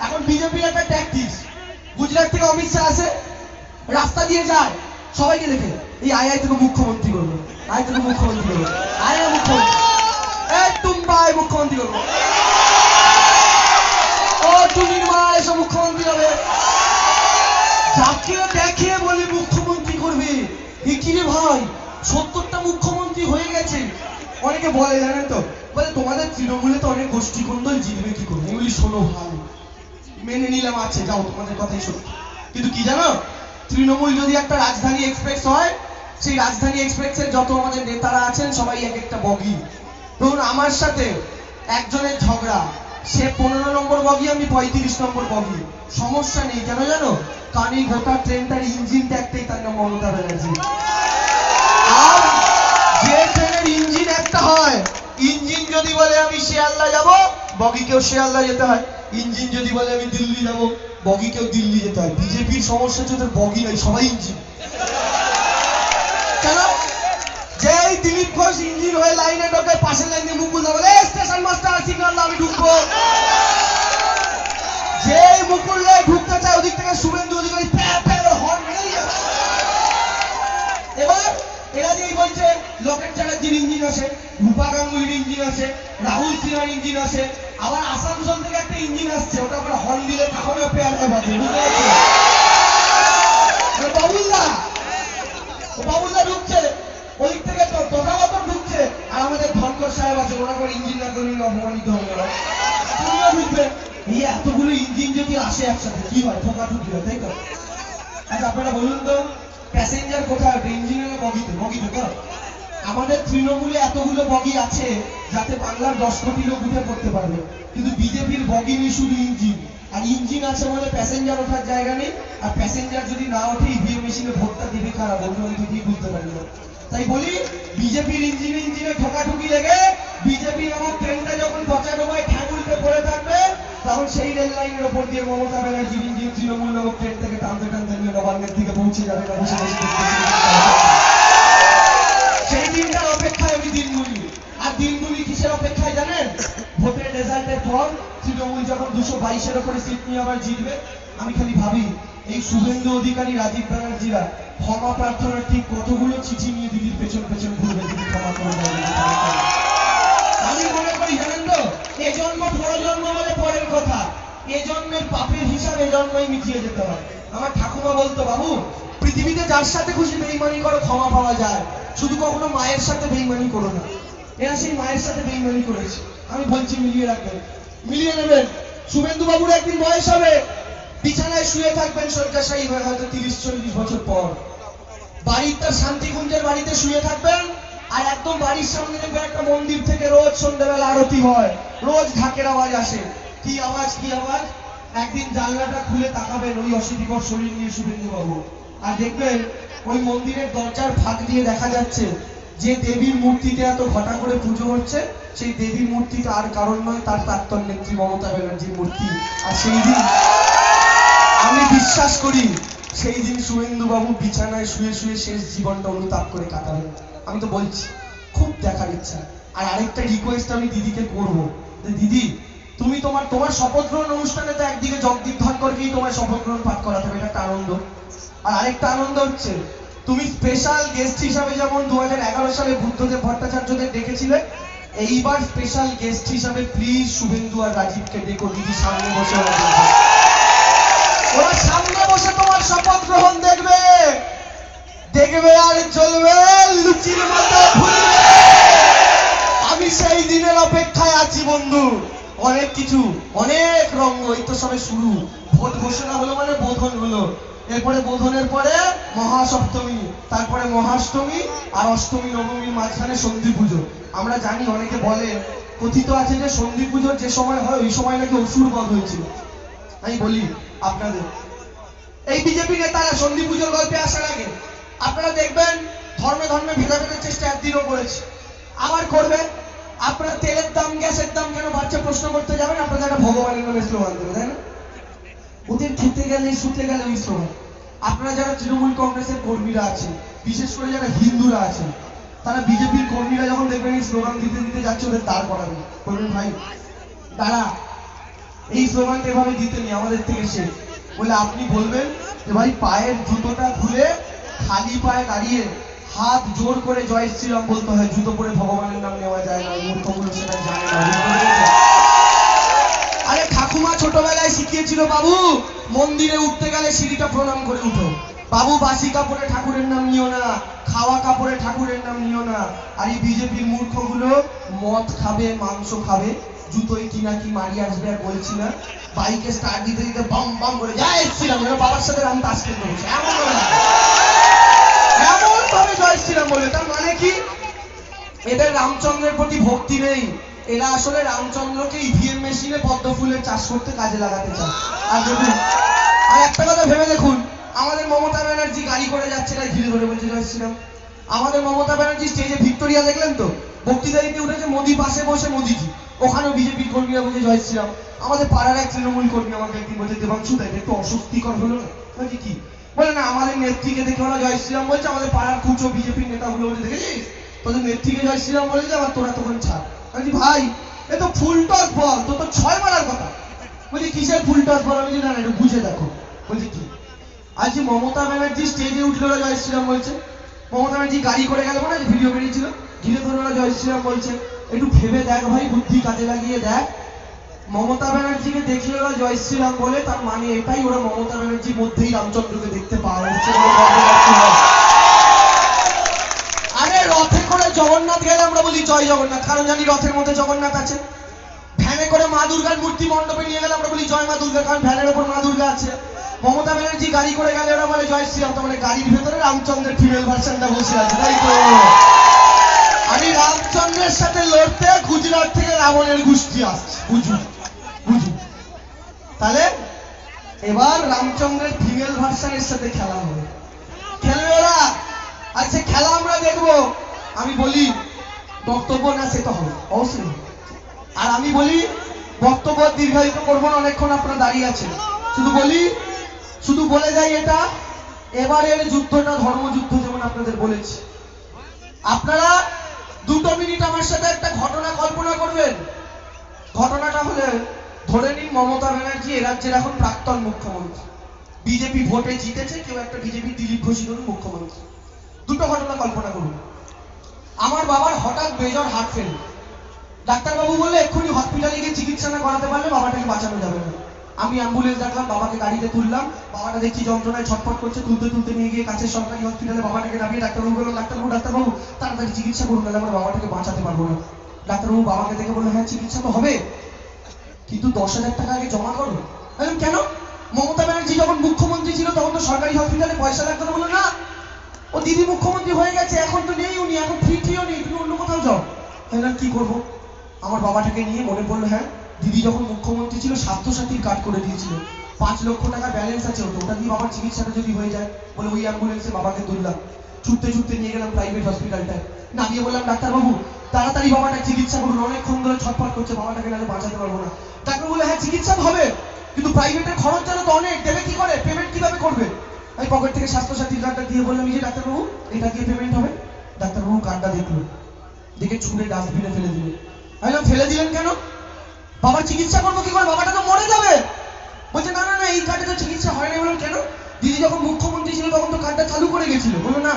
এখন বিজেপির একটা ট্যাকটিক্স, গুজরাট থেকে অমিত শাহ আসে, রাস্তা দিয়ে যায়, সবাইকে দেখে এই আই থেকে মুখ্যমন্ত্রী করবো, আই থেকে মুখ্যমন্ত্রী করবো, আয় মুখ্যমন্ত্রী, এই টুম্বা মুখ্যমন্ত্রী করবো, ও টুমির মা এসব মুখ্যমন্ত্রী হবে। যাকে দেখে বলে মুখ্যমন্ত্রী করবে। কি রে ভাই, 70টা মুখ্যমন্ত্রী হয়ে গেছে। অনেকে বলে জানেন তো, বলে তোমাদের তৃণমূলে তো অনেক গোষ্ঠী কোন্দল, জিতবে কি করে? এগুলি শোনো ভাই, মেনে নিলাম, আছে যাও তোমাদের কথাই সত্যি, কিন্তু কি জানো, তৃণমূল যদি একটা রাজধানী এক্সপ্রেস হয়, সেই রাজধানী এক্সপ্রেসের যত আমাদের নেতারা আছেন সবাই এক একটা বগি। ধরুন আমার সাথে একজনের ঝগড়া, সে 15 নম্বর বগি, আমি 35 নম্বর বগি, সমস্যা নেই। কেন জানো? কারণ এই গোটা ট্রেনটার ইঞ্জিনটা একটাই, তার নাম মমতা ব্যানার্জি। আর যে ট্রেনের ইঞ্জিন একটা হয়, ইঞ্জিন যদি বলে আমি শিয়ালদা যাব, বগিকেও শিয়ালদা যেতে হয়। ইঞ্জিন যদি বলে আমি দিল্লি যাব, বগিকেও দিল্লি যেতে হয়। বিজেপির সমস্যা হচ্ছে ওদের বগি নাই, সবাই ইঞ্জিন। কেন? যেই দিলীপ ঘোষ ইঞ্জিন হয়ে লাইনে ঢোকে, পাশের লাইনে মুকুল দা বলে স্টেশন মাস্টার সিগন্যাল আমি ঢুকবো। যেই মুকুল রায় ঢুকতে চায়, ওদিক থেকে শুভেন্দু অধিকারী হর্ন মেরে যাচ্ছে। এবার এরা যেই বলছে লোকেট চ্যাটার্জির ইঞ্জিন আছে, রূপা গাঙ্গুলির ইঞ্জিন আছে, রাহুল সিনহার ইঞ্জিন আছে, আবার আসানসোল থেকে একটা ইঞ্জিন আসছে, ওটা আমরা হর্ন দিলে তখনও পেয়ারটা বাজে। বাবুলদা ঢুকছে, ওদিক থেকে তথাগত ঢুকছে, আর আমাদের ধনকর সাহেব আছে, ওরা করে ইঞ্জিন না করলে অপমানিত হবে। তুমিও ঢুকবে। এই এতগুলো ইঞ্জিন যদি আসে একসাথে কি হয়? ঠোকাঠুকি হয়, তাই তো? আচ্ছা আপনারা বলুন তো, প্যাসেঞ্জার কোথায়? ইঞ্জিনের বগিতে? বগিতে তো আমাদের তৃণমূলে এতগুলো বগি আছে যাতে বাংলার 10 কোটি লোক উঠে পড়তে পারবে, কিন্তু বিজেপির বগি নেই, শুধু ইঞ্জিন। আর ইঞ্জিন আছে বলে প্যাসেঞ্জার ওঠার জায়গা নেই, আর প্যাসেঞ্জার যদি না ওঠে ইভিএম মেশিনে ভোটটা দেবে কারা? বলুন, আমি ঠিকই বুঝতে পারি না। তাই বলি, বিজেপির ইঞ্জিনে ঠোকাঠুকি লেগে বিজেপি নামক ট্রেনটা যখন 95 ঠ্যাং উল্টে পড়ে থাকবে, তখন সেই রেল লাইনের ওপর দিয়ে মমতা ব্যানার্জির ইঞ্জিন তৃণমূল নামক ট্রেন থেকে টানতে টানতে নিয়ে নবান্নের দিকে পৌঁছে যাবে না, বসে বসে সেই দিনটার অপেক্ষায় আমি দিনগুলি। আর দিনগুলি কিসের অপেক্ষায় জানেন? ভোটের রেজাল্টের পর তৃণমূল যখন 222-এর উপরে সিট নিয়ে আবার জিতবে, আমি খালি ভাবি এই শুভেন্দু অধিকারী, রাজীব ব্যানার্জিরা ক্ষমা প্রার্থনার ঠিক কতগুলো চিঠি নিয়ে দিদির পেছন পেছন ঘুরবে, দিদি ক্ষমা করে দেবে। আমি মনে করি জানেন তো, এ জন্ম পরজন্ম বলে পরের কথা, এ জন্মের পাপের হিসাব এ জন্মই মিটিয়ে যেতে হয়। আমার ঠাকুমা বলতো, বাবু পৃথিবীতে যার সাথে খুশি বেইমানি করো ক্ষমা পাওয়া যায়, শুধু কখনো মায়ের সাথে বেইমানি করো না। এরা সেই মায়ের সাথে বেইমানি করেছে। আমি বলছি মিলিয়ে রাখবেন, মিলিয়ে নেবেন। শুভেন্দু বাবুর একদিন বয়স হবে, বিছানায় শুয়ে থাকবেন শয্যাশায়ী হয়ে, হয়তো 30-40 বছর পর। বাড়ির তার শান্তিকুঞ্জের বাড়িতে শুয়ে থাকবেন, আর একদম বাড়ির সামনে দেখবেন একটা মন্দির থেকে রোজ সন্ধ্যাবেলা আরতি হয়, রোজ ঢাকের আওয়াজ আসে। কি আওয়াজ, কি আওয়াজ? একদিন জানলাটা খুলে তাকাবেন ওই অশীতিকর শরীর নিয়ে শুভেন্দু বাবু, আর দেখবেন ওই মন্দিরের দরজার ফাঁক দিয়ে দেখা যাচ্ছে যে দেবীর মূর্তিতে এত ঘটা করে পুজো হচ্ছে, সেই দেবীর মূর্তিটা আর কারণ নয়, তার প্রাক্তন নেত্রী মমতা ব্যানার্জির মূর্তি। আর সেই দিন আমি বিশ্বাস করি সেই দিন শুভেন্দু বাবু বিছানায় শুয়ে শুয়ে শেষ জীবনটা অনুতাপ করে কাটাবেন। আমি তো বলছি, খুব দেখার ইচ্ছা। আর আরেকটা রিকোয়েস্ট আমি দিদিকে করবো, দিদি তুমি তোমার শপথ গ্রহণ অনুষ্ঠানে তো একদিকে জগদীপ ধনকরকেই তোমার শপথ গ্রহণ পাঠ করাতে হবে, এটা একটা আনন্দ। আর আরেকটা আনন্দ হচ্ছে তুমি স্পেশাল গেস্ট হিসাবে যেমন 2011 সালে বুদ্ধদেব ভট্টাচার্যদের ডেকেছিলে, এইবার স্পেশাল গেস্ট হিসাবে প্লিজ শুভেন্দু আর রাজীবকে ডেকো। দিদি সামনে বসে, ওরা সামনে বসে তোমার শপথ গ্রহণ দেখবে, দেখবে আর চলবে লুচির মতো ঘুরবে। আমি সেই দিনের অপেক্ষায় আছি বন্ধু। অনেক কিছু, অনেক রঙ, এই তো সবে শুরু। ভোট ঘোষণা হলো মানে বোধন হলো, এরপরে বোধনের পরে মহাসপ্তমী, তারপরে মহাষ্টমী, আর অষ্টমী নবমীর মাঝখানে সন্ধি পুজো। আমরা জানি, অনেকে বলে, কথিত আছে যে সন্ধি পুজোর যে সময় হয় ওই সময় নাকি অসুর বধ হয়েছিল। আমি বলি আপনাদের, এই বিজেপি নেতারা সন্ধি পুজোর গল্পে আসার আগে আপনারা দেখবেন ধর্মে ধর্মে ভেদাভেদের চেষ্টা একদিনও করেছে, আবার করবেন। আপনারা তেলের দাম, গ্যাসের দাম কেন বাচ্চা প্রশ্ন করতে যাবেন, আপনাদের একটা ভগবানের নামে স্লোগান দেবে, তাই না? ওদের খেতে গেলে শুতে গেলে ওই স্লোগান। আপনারা যারা তৃণমূল কংগ্রেসের কর্মীরা আছেন, বিশেষ করে যারা হিন্দুরা আছেন, তারা বিজেপির কর্মীরা যখন দেখবেন এই স্লোগান দিতে দিতে যাচ্ছে, ওদের দাঁড় করাবেন, বলবেন ভাই দাঁড়া, এই স্লোগানটা এভাবে দিতে নেই, আমাদের থেকে শেখ। বলে আপনি বলবেন যে ভাই পায়ের জুতোটা খুলে খালি পায়ে দাঁড়িয়ে হাত জোর করে জয় শ্রীরাম বলতে হয়, জুতো পরে ভগবানের নাম নেওয়া যায় না। মূর্খগুলো সেটা জানে না। আরে ঠাকুমা ছোটবেলায় শিখিয়েছিল, বাবু মন্দিরে উঠতে গেলে সিঁড়িটা প্রণাম করে উঠো, বাবু বাসি কাপড়ে ঠাকুরের নাম নিও না, খাওয়া কাপড়ে ঠাকুরের নাম নিও না। আর এই বিজেপির মূর্খগুলো মদ খাবে, মাংস খাবে, জুতোই কিনা কি মারি আসবে আর বলছি না, বাইকে স্টার্ট দিতে দিতে বাম বাম করে জয় শ্রীরাম, বাবার সাথে রাম তাস খেলতে বসে, এমন ভাবে জয় শ্রীরাম বলে। তার মানে কি, এদের রামচন্দ্রের প্রতি ভক্তি নেই, এরা আসলে রামচন্দ্রকে ইভিএম মেশিনে পদ্ম ফুলের চাষ করতে কাজে লাগাতে চায়। আর দেখুন, আর একটা কথা ভেবে দেখুন, আমাদের মমতা ব্যানার্জি গাড়ি করে যাচ্ছে, তাই ধীরে ধরে বলছে জয় শ্রীরাম। আমাদের মমতা ব্যানার্জি স্টেজে ভিক্টোরিয়া দেখলেন তো, বক্তৃতা দিতে উঠেছে, মোদি পাশে বসে মোদিজি, ওখানেও বিজেপির কর্মীরা বলছে জয় শ্রীরাম। আমাদের পাড়ার এক তৃণমূল কর্মী আমাকে একদিন বলছে, দেবাংশু তাই একটু অস্বস্তিকর হলো না? বলছি কি? বলে না, আমাদের নেত্রীকে দেখে ওরা জয় শ্রীরাম বলছে, আমাদের পাড়ার কুচো বিজেপির নেতাগুলো বলে, দেখেছিস তোদের নেত্রীকে জয় শ্রীরাম বলেছে, আবার তোরা তখন ছাড়। বলছি ভাই এ তো ফুল টস বল, তো 6 মারার কথা। বলছি কিসের ফুল টস বল? আমি না, একটু বুঝে দেখো। বলছি কি? আজ মমতা ব্যানার্জি স্টেজে উঠলে ওরা জয় শ্রীরাম বলছে, মমতা ব্যানার্জি গাড়ি করে গেল না, ভিডিও বেরিয়েছিল, ধীরে ধরে ওরা জয় শ্রীরাম বলছে। একটু ভেবে দেখ ভাই, বুদ্ধি কাজে লাগিয়ে দেখ। মমতা ব্যানার্জিকে দেখলে ওরা জয় শ্রীরাম বলে, তার মানে এটাই ওরা মমতা ব্যানার্জির মধ্যেই রামচন্দ্রকে দেখতে পাওয়া যাচ্ছে। আরে রথে করে জগন্নাথ গেলে আমরা বলি জয় জগন্নাথ, কারণ জানি রথের মধ্যে জগন্নাথ আছে। ভ্যানে করে মা দুর্গার মূর্তি মণ্ডপে নিয়ে গেলে আমরা বলি জয় মা দুর্গা, কারণ ভ্যানের ওপর মা দুর্গা আছে। মমতা ব্যানার্জি গাড়ি করে গেলে ওরা বলে জয় শ্রীরাম, তার মানে গাড়ির ভেতরে রামচন্দ্রের ফিমেল ভার্সনটা বসে আছে, তাই তো? আমি রামচন্দ্রের সাথে লড়তে গুজরাট থেকে রাবণের গোষ্ঠী আসছে, বুঝুন বুঝুন। তাহলে এবার রামচন্দ্রের ফিমেল ভার্সনের সাথে খেলা হবে, খেলবে ওরা। আচ্ছা খেলা আমরা দেখবো। আমি বলি বক্তব্য না, সে তো হবে অবশ্যই। আর আমি বলি বক্তব্য দীর্ঘায়িত করবো না, অনেকক্ষণ আপনারা দাঁড়িয়ে আছেন। শুধু বলে যাই, এটা এবারের যুদ্ধটা ধর্মযুদ্ধ, যেমন আপনাদের বলেছি। আপনারা 2 মিনিট আমার সাথে একটা ঘটনা কল্পনা করবেন। ঘটনাটা হলে, ধরে নিন মমতা ব্যানার্জি এ রাজ্যের এখন প্রাক্তন মুখ্যমন্ত্রী, বিজেপি ভোটে জিতেছে, কেউ একটা বিজেপি দিলীপ ঘোষ মুখ্যমন্ত্রী। 2টো ঘটনা কল্পনা করুন। আমার বাবার হঠাৎ মেজর হার্ট ফেল, ডাক্তারবাবু বললে এক্ষুনি হসপিটালে গিয়ে চিকিৎসা না করাতে পারলে বাবাটাকে বাঁচানো যাবে না। আমি অ্যাম্বুলেন্স ডাকলাম, বাবাকে গাড়িতে তুললাম। বাবাটা দেখছি যন্ত্রণায় ছটফট করছে, তুলতে তুলতে নিয়ে গিয়ে কাছের সরকারি হসপিটালে বাবাটাকে নামিয়ে ডাক্তারবাবু বললো, ডাক্তারবাবু তাড়াতাড়ি চিকিৎসা করুন, নাহলে আমরা বাবাটাকে বাঁচাতে পারবো না। ডাক্তারবাবু বাবাকে দেখে বললো, হ্যাঁ চিকিৎসা তো হবে, কিন্তু 10,000 টাকা আগে জমা করো। বললাম কেন? মমতা ব্যানার্জি যখন মুখ্যমন্ত্রী ছিল তখন তো সরকারি হসপিটালে পয়সা লাগতো না। বললো না, ও দিদি মুখ্যমন্ত্রী হয়ে গেছে, এখন তো নেই উনি, এখন ফ্রিও নেই, তুমি অন্য কোথাও যাও। বললাম কি করবো? আমার বাবাটাকে নিয়ে মনে পড়লো, হ্যাঁ দিদি যখন মুখ্যমন্ত্রী ছিল স্বাস্থ্যসাথীর কার্ড করে দিয়েছিল, 5 লক্ষ টাকা ব্যালেন্স আছে, ওটা দিয়ে বাবার চিকিৎসাটা যদি হয়ে যায়। বলে ওই অ্যাম্বুলেন্সে বাবাকে তুললাম, ছুটতে ছুটতে নিয়ে গেলাম প্রাইভেট হসপিটালটায়। নামিয়ে বললাম, ডাক্তারবাবু তাড়াতাড়ি বাবাটা চিকিৎসা করুন, অনেকক্ষণ ধরে ছটফট করছে, বাবাটাকে নাহলে বাঁচাতে পারবো না। ডাক্তার বলে, হ্যাঁ চিকিৎসা তো হবে, কিন্তু প্রাইভেটের খরচ জানো তো অনেক, দেবে কি করে, পেমেন্ট কিভাবে করবে? আমি পকেট থেকে স্বাস্থ্যসাথীর কার্ডটা দিয়ে বললাম, যে ডাক্তারবাবু এটা দিয়ে পেমেন্ট হবে। ডাক্তারবাবু কার্ডটা দেখলো, দেখে ছুঁড়ে ডাস্টবিনে ফেলে দিল। আমি বললাম, ফেলে দিলেন কেন? বাবার চিকিৎসা করবো কি করে, বাবাটা তো মরে যাবে। বলছে না না না, এই কার্ডে তো চিকিৎসা হয় না। বললাম কেন? দিদি যখন মুখ্যমন্ত্রী ছিল তখন তো কার্ডটা চালু করে গেছিল। বললো না,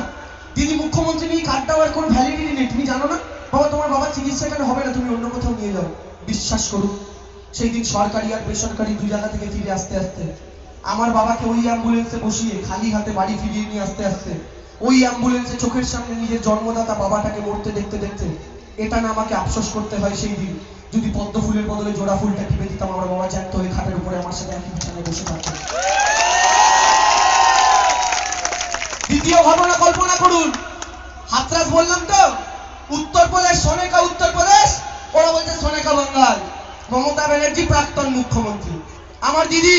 দিদি মুখ্যমন্ত্রী নিয়ে কার্ডটা আর কোনো ভ্যালিডিটি নেই, তুমি জানো না? বাবা তোমার বাবার চিকিৎসা এখানে হবে না, তুমি অন্য কোথাও নিয়ে যাও। বিশ্বাস করুন, সেই দিন সরকারি আর বেসরকারি 2 জায়গা থেকে ফিরে আসতে আসতে আমার বাবাকে ওই অ্যাম্বুলেন্সে বসিয়ে খালি হাতে বাড়ি ফিরিয়ে নিয়ে আসতে আসতে ওই অ্যাম্বুলেন্সে চোখের সামনে নিজের জন্মদাতা বাবাটাকে মরতে দেখতে দেখতে এটা না আমাকে আফসোস করতে হয় সেই দিন, যদি পদ্ম ফুলের বদলে জোড়া ফুলটা টিপে দিতাম, আমার বাবা জ্যান্ত হয়ে খাটের উপরে আমার সাথে একই বিছানায় বসে থাকতেন। দ্বিতীয় ঘটনা কল্পনা করুন, হাতরাস বললাম তো, উত্তরপ্রদেশ, সোনেকা উত্তরপ্রদেশ, ওরা বলছে সোনেকা বাঙ্গাল। মমতা ব্যানার্জি প্রাক্তন মুখ্যমন্ত্রী। আমার দিদি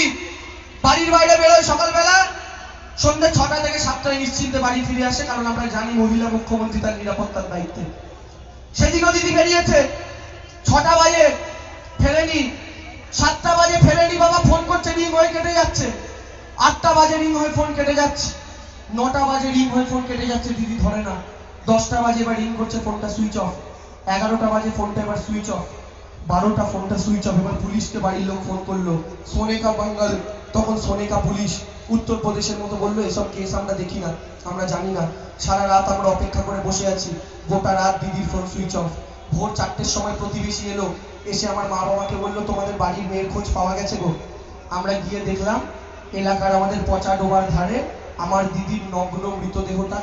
বাড়ির বাইরে বেরোয় সকালবেলা, সন্ধ্যে 6টা থেকে 7টায় নিশ্চিন্তে বাড়ি ফিরে আসে, কারণ আমরা জানি মহিলা মুখ্যমন্ত্রী তার নিরাপত্তার দায়িত্বে। সেদিনও দিদি বেরিয়েছে, 6টা বাজে ফেরেনি, 7টা বাজে ফেরেনি, বাবা ফোন করছে, রিং হয়ে কেটে যাচ্ছে। 8টা বাজে রিং হয়ে ফোন কেটে যাচ্ছে, 9টা বাজে রিং হয়ে ফোন কেটে যাচ্ছে, দিদি ধরে না। 10টা বাজে এবার রিং করছে, ফোনটা সুইচ অফ। 11টা বাজে ফোনটা এবার সুইচ অফ। 12টা ফোনটা সুইচ অফ। এবার পুলিশকে বাড়ির লোক ফোন করলো, সোনেকা বাঙ্গাল, তখন সোনেকা পুলিশ। উত্তরপ্রদেশের মতো বললো, এসব কেস আমরা দেখি না, আমরা জানি না। সারা রাত আমরা অপেক্ষা করে বসে আছি, গোটা রাত দিদির ফোন সুইচ অফ। ভোর 4টের সময় প্রতিবেশী এলো, এসে আমার মা বাবাকে বললো, তোমাদের বাড়ির মেয়ের খোঁজ পাওয়া গেছে গো। আমরা গিয়ে দেখলাম এলাকার আমাদের পচা ডোবার ধারে আমার দিদির নগ্ন মৃতদেহটা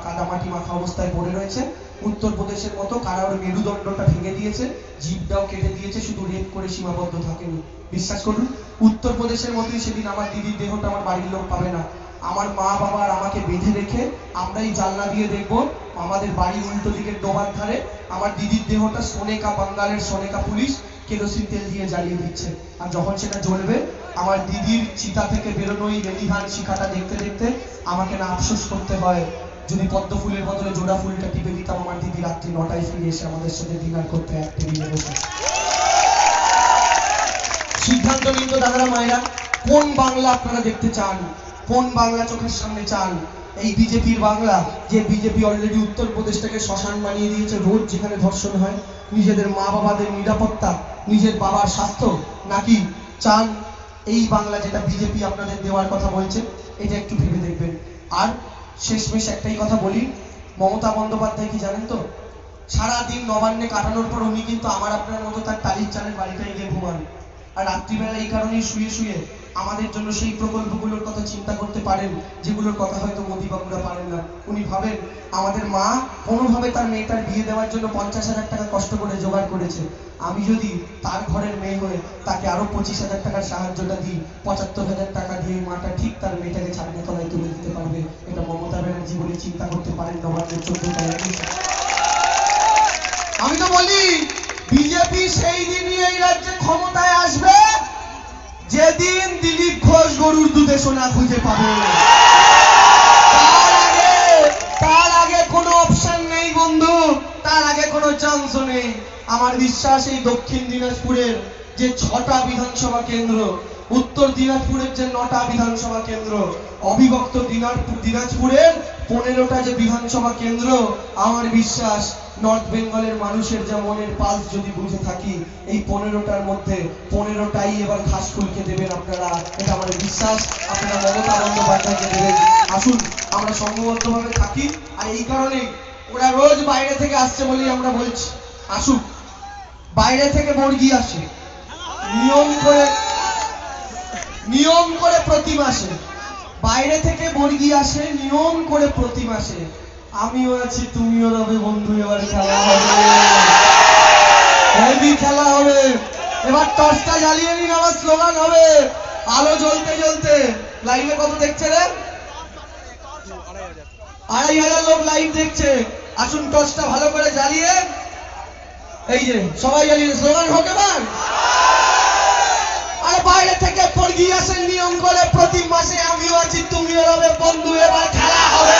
কাদামাটি মাখা অবস্থায় পড়ে রয়েছে। উত্তরপ্রদেশের মতো কারা ওর মেরুদণ্ডটা ভেঙে দিয়েছে, জিভটাও কেটে দিয়েছে, শুধু রেপ করে সীমাবদ্ধ থাকেনি। বিশ্বাস করুন, উত্তরপ্রদেশের মতোই সেদিন আমার দিদির দেহটা আমার বাড়ির লোক পাবে না। আমার মা বাবা আর আমাকে বেঁধে রেখে আমরাই জানলা দিয়ে দেখবো আমাদের বাড়ি উল্টো দিকের ডোবার ধারে আমার দিদির দেহটা সোনেকা বাঙ্গালের সোনেকা পুলিশ কেরোসিন তেল দিয়ে জ্বালিয়ে দিচ্ছে। আর যখন সেটা জ্বলবে, আমার দিদির চিতা থেকে বেরোনো ওই রেলিহান শিখাটা দেখতে দেখতে আমাকে না আফসোস করতে হয়, যদি পদ্ম ফুলের বদলে জোড়া ফুলটা টিপে দিতাম, আমার দিদি রাত্রি 9টায় ফিরে এসে আমাদের সাথে ডিনার করতে এক টেবিলে বসে। সিদ্ধান্ত নিন তো দাদারা মায়েরা, কোন বাংলা আপনারা দেখতে চান, কোন বাংলা চোখের সামনে চান? এই বিজেপির বাংলা, যে বিজেপি অলরেডি উত্তরপ্রদেশটাকে শ্মশান বানিয়ে দিয়েছে, রোজ যেখানে ধর্ষণ হয়, নিজেদের মা বাবাদের নিরাপত্তা, নিজের বাবার স্বাস্থ্য, নাকি চান এই বাংলা যেটা বিজেপি আপনাদের দেওয়ার কথা বলছে? এটা একটু ভেবে দেখবেন। আর শেষমেশ একটাই কথা বলি, মমতা বন্দ্যোপাধ্যায় কি জানেন তো, সারাদিন নবান্নে কাটানোর পর উনি কিন্তু আমার আপনার মতো তার টালির চালের বাড়িটাই গিয়ে ঘুমান। আর রাত্রিবেলা এই কারণেই শুয়ে শুয়ে আমাদের জন্য সেই প্রকল্পগুলোর কথা চিন্তা করতে পারেন, যেগুলোর কথা হয়তো মোদি বাবুরা পারেন না। উনি ভাবেন আমাদের মা কোনোভাবে তার মেয়েটার বিয়ে দেওয়ার জন্য 50,000 টাকা কষ্ট করে জোগাড় করেছে, আমি যদি তার ঘরের মেয়ে হয়ে তাকে আরো 25,000 টাকার সাহায্যটা দিই, 75,000 টাকা দিয়ে মাটা ঠিক তার মেয়েটাকে ছাড়নে তলায় তুলে দিতে পারবে। এটা মমতা ব্যানার্জি বলে চিন্তা করতে পারেন নবান্নের 14 আমি তো বলি, বিজেপি সেই দিনই এই রাজ্যে ক্ষমতায় আসবে যেদিন দিলীপ ঘোষ গরুর দুধে সোনা খুঁজে পাবে। তার আগে কোনো অপশন নেই বন্ধু, তার আগে কোনো চান্সও নেই। আমার বিশ্বাস এই দক্ষিণ দিনাজপুরের যে 6টা বিধানসভা কেন্দ্র, উত্তর দিনাজপুরের যে 9টা বিধানসভা কেন্দ্র, অবিভক্ত দিনাজপুরের 15টা যে বিধানসভা কেন্দ্র, আমার বিশ্বাস নর্থ বেঙ্গলের মানুষের যা মনের পালস যদি বুঝে থাকি, এই 15টার মধ্যে 15টাই এবার ঘাস ফুলকে দেবেন আপনারা। এটা আমার বিশ্বাস, আপনারা মমতা বন্দ্যোপাধ্যায়কে দেবেন। আসুন আমরা সংঘবদ্ধভাবে থাকি। আর এই কারণে ওরা রোজ বাইরে থেকে আসছে বলেই আমরা বলছি, আসুক। বাইরে থেকে বর্গি আসে, নিয়ম করে নিয়ম করে প্রতি মাসে বাইরে থেকে বর্গি আসে, নিয়ম করে প্রতি মাসে আমিও আছি তুমিও রবে বন্ধু, এবার খেলা হবে, হেভি খেলা হবে। এবার টর্চটা জ্বালিয়ে নিন, আমার স্লোগান হবে আলো জ্বলতে জ্বলতে। লাইভে কত দেখছে রে? 2500 লোক লাইভ দেখছে। আসুন টর্চটা ভালো করে জ্বালিয়ে, এই যে সবাই জ্বালিয়ে স্লোগান হোক এবার। আর বাইরে থেকে পড়গি আসেন নিয়ম করে প্রতি মাসে আমিও আছি তুমিও রবে বন্ধু, এবার খেলা হবে।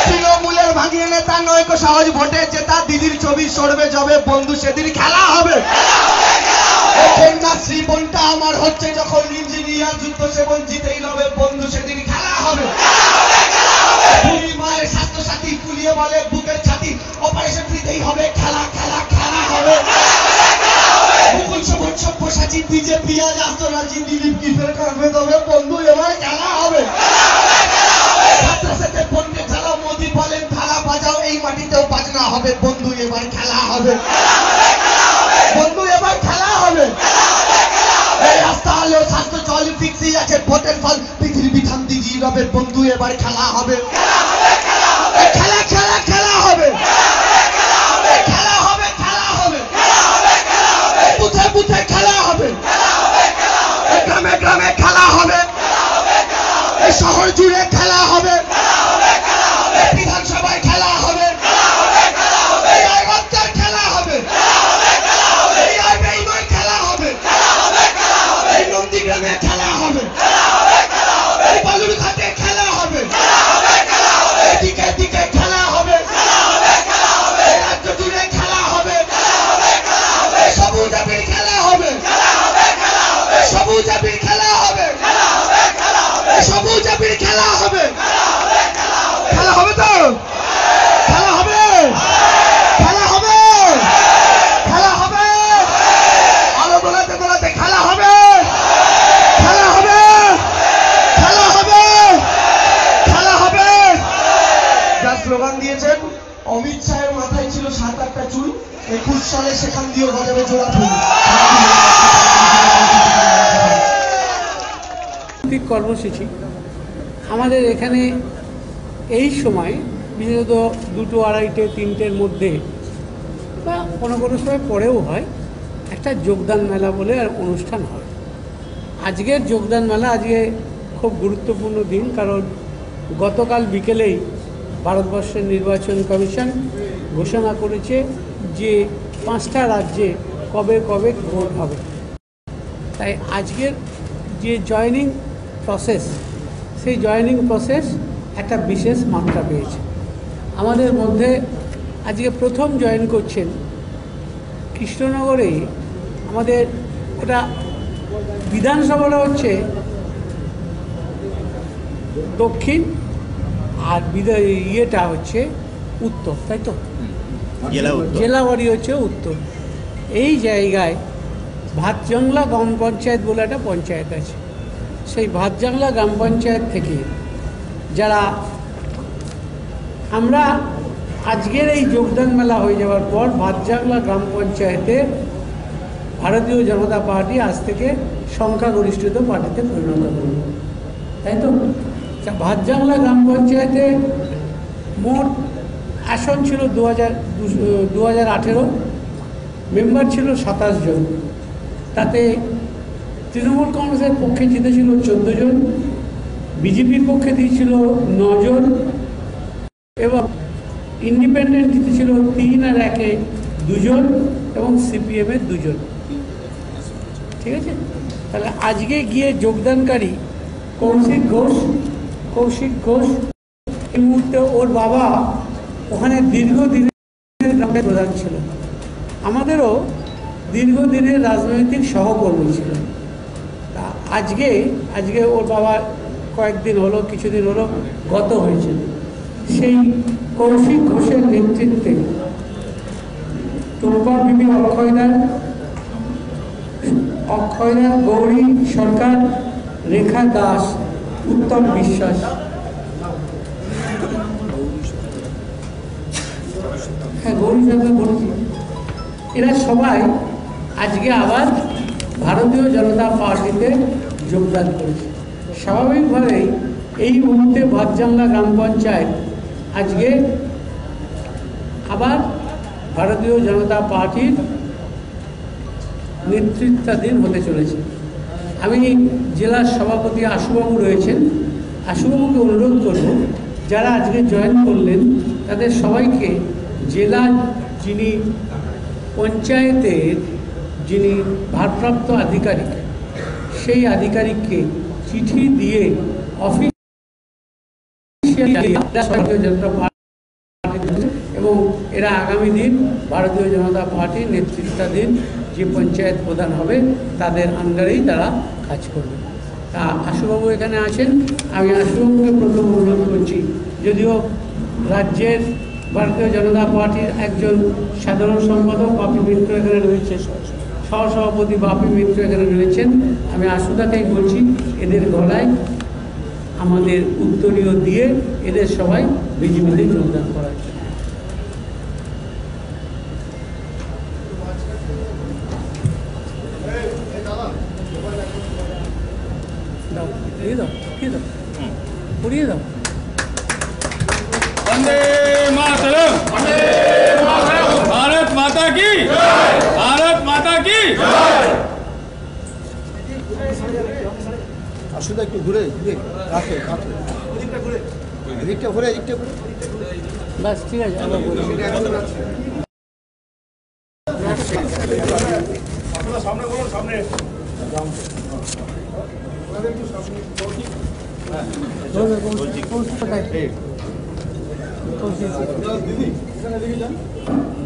তৃণমূলের ভাঙিয়ে নেতা নয় কো সহজ ভোটে জেতা, দিদির ছবি সরবে যাবে বন্ধু সেদিন খেলা হবে। কন্যাশ্রী বোনটা আমার হচ্ছে যখন ইঞ্জিনিয়ার, যুদ্ধ সেবন জিতেই রবে বন্ধু সেদিন খেলা হবে। বুড়ি মায়ের স্বাস্থ্যসাথী ফুলিয়ে বলে বুকের ছাতি, অপারেশন ফ্রিতেই হবে খেলা খেলা খেলা হবে। মুকুল সবুজ সব্যসাচী বিজেপি আজ আস্তরাজি দিলীপ কি ফের করবে তবে বন্ধু এবার খেলা হবে। ছাত্রসাথে বন্ধে খেলা মোদি বলেন থালা বাজাও, এই মাটিতেও বাজনা হবে বন্ধু এবার খেলা হবে। বন্ধু এবার খেলা হবে। এই রাস্তা আলো স্বাস্থ্য জল ফিক্সই আছে ভোটের ফল, পৃথিবী বিধান দিজি রবে বন্ধু এবার খেলা হবে। খেলা খেলা খেলা হবে, খেলা হবে খেলা হবে, বুথে বুথে খেলা হবে, গ্রামে গ্রামে খেলা হবে, এই শহর জুড়ে খেলা হবে, বিধানসভায় খেলা হবে, এই রাজ্যের খেলা হবে, এই বেইমান খেলা হবে, এই নন্দীগ্রামে খেলা হবে, এই বালুরঘাটে খেলা হবে, দিকে দিকে খেলা হবে, এই রাজ্য জুড়ে খেলা হবে, এই সবুজ আবির খেলা হবে, এই সবুজ আবির খেলা হবে, এই সবুজ আবির খেলা হবে। খেলা হবে তো? খেলা হবে, খেলা হবে, খেলা হবে, আলো দোলাতে দোলাতে খেলা হবে, খেলা হবে, খেলা হবে, খেলা হবে। যা স্লোগান দিয়েছেন, অমিত শাহের মাথায় ছিল 7-8টা চুল, 21 সালে সেখান দিয়েও গজাবে জোড়া ফুল। কর্মসূচি আমাদের এখানে এই সময় বিশেষত 2টো, 2:30, 3টের মধ্যে বা কোনো কোনো সময় পরেও হয় একটা যোগদান মেলা বলে আর অনুষ্ঠান হয়। আজকের যোগদান মেলা আজকে খুব গুরুত্বপূর্ণ দিন, কারণ গতকাল বিকেলেই ভারতবর্ষের নির্বাচন কমিশন ঘোষণা করেছে যে 5টা রাজ্যে কবে কবে ভোট হবে। তাই আজকের যে জয়েনিং প্রসেস, সেই জয়েনিং প্রসেস একটা বিশেষ মাত্রা পেয়েছে। আমাদের মধ্যে আজকে প্রথম জয়েন করছেন কৃষ্ণনগরে। আমাদের ওটা বিধানসভাটা হচ্ছে দক্ষিণ আর ইয়েটা হচ্ছে উত্তর, তাই তো? জেলা বাড়ি হচ্ছে উত্তর। এই জায়গায় ভাতজাংলা গ্রাম পঞ্চায়েত বলে একটা পঞ্চায়েত আছে। সেই ভাতজাংলা গ্রাম পঞ্চায়েত থেকে যারা আমরা আজকের এই যোগদান মেলা হয়ে যাওয়ার পর ভাতজাংলা গ্রাম পঞ্চায়েতে ভারতীয় জনতা পার্টি আজ থেকে সংখ্যাগরিষ্ঠিত পার্টিতে পরিণত করল, তাই তো? ভাতজাংলা গ্রাম পঞ্চায়েতে মোট আসন ছিল 2018, মেম্বার ছিল 27 জন। তাতে তৃণমূল কংগ্রেসের পক্ষে জিতেছিল 14 জন, বিজেপির পক্ষে দিয়েছিল 9 জন এবং ইন্ডিপেন্ডেন্ট জিতেছিল 3 আর 1-এ 2 জন এবং সিপিএমের 2 জন। ঠিক আছে? তাহলে আজকে গিয়ে যোগদানকারী কৌশিক ঘোষ এই মুহূর্তে ওর বাবা ওখানে দীর্ঘদিনের গ্রামের প্রধান ছিল, আমাদেরও দীর্ঘদিনের রাজনৈতিক সহকর্মী ছিল। তা আজকে ওর বাবা কয়েকদিন হলো, কিছুদিন হলো গত হয়েছিল। সেই কৌশিক ঘোষের নেতৃত্বে টুম্পা বিবি অক্ষয়দার, গৌরী সরকার, রেখা দাস, উত্তম বিশ্বাস, হ্যাঁ গৌরী সরকার বলছি, এরা সবাই আজকে আবার ভারতীয় জনতা পার্টিতে যোগদান করেছে। স্বাভাবিকভাবেই এই মুহূর্তে ভাতজাংলা গ্রাম পঞ্চায়েত আজকে আবার ভারতীয় জনতা পার্টির নেতৃত্বাধীন হতে চলেছে। আমি জেলার সভাপতি আশুবাবু রয়েছেন, আশুবাবুকে অনুরোধ করব যারা আজকে জয়েন করলেন তাদের সবাইকে জেলা যিনি পঞ্চায়েতের যিনি ভারপ্রাপ্ত আধিকারিক সেই আধিকারিককে চিঠি দিয়ে ভারতীয় জনতা পার্টি এবং এরা আগামী দিন ভারতীয় জনতা পার্টির নেতৃত্বাধীন যে পঞ্চায়েত প্রধান হবে তাদের আন্ডারেই তারা কাজ করবে। তা আশুবাবু এখানে আছেন, আমি আশুবাবুকে প্রথম অনুরোধ করছি, যদিও রাজ্যের ভারতীয় জনতা পার্টির একজন সাধারণ সম্পাদক বাপি মিত্র এখানে রয়েছে, সহসভাপতি বাপি মিত্র এখানে রয়েছেন, আমি আশুদাকেই বলছি এদের গলায় আমাদের উত্তরীয় দিয়ে এদের সবাই বিজেপিতে যোগদান করার জন্য। वंदे मातरम, भारत माता की, भारत माता की। আসলে একটু ঘুরে রাখে এদিকটা ঘুরে বাস ঠিক আছে, আবার বলছি। सामने बोलो, सामने।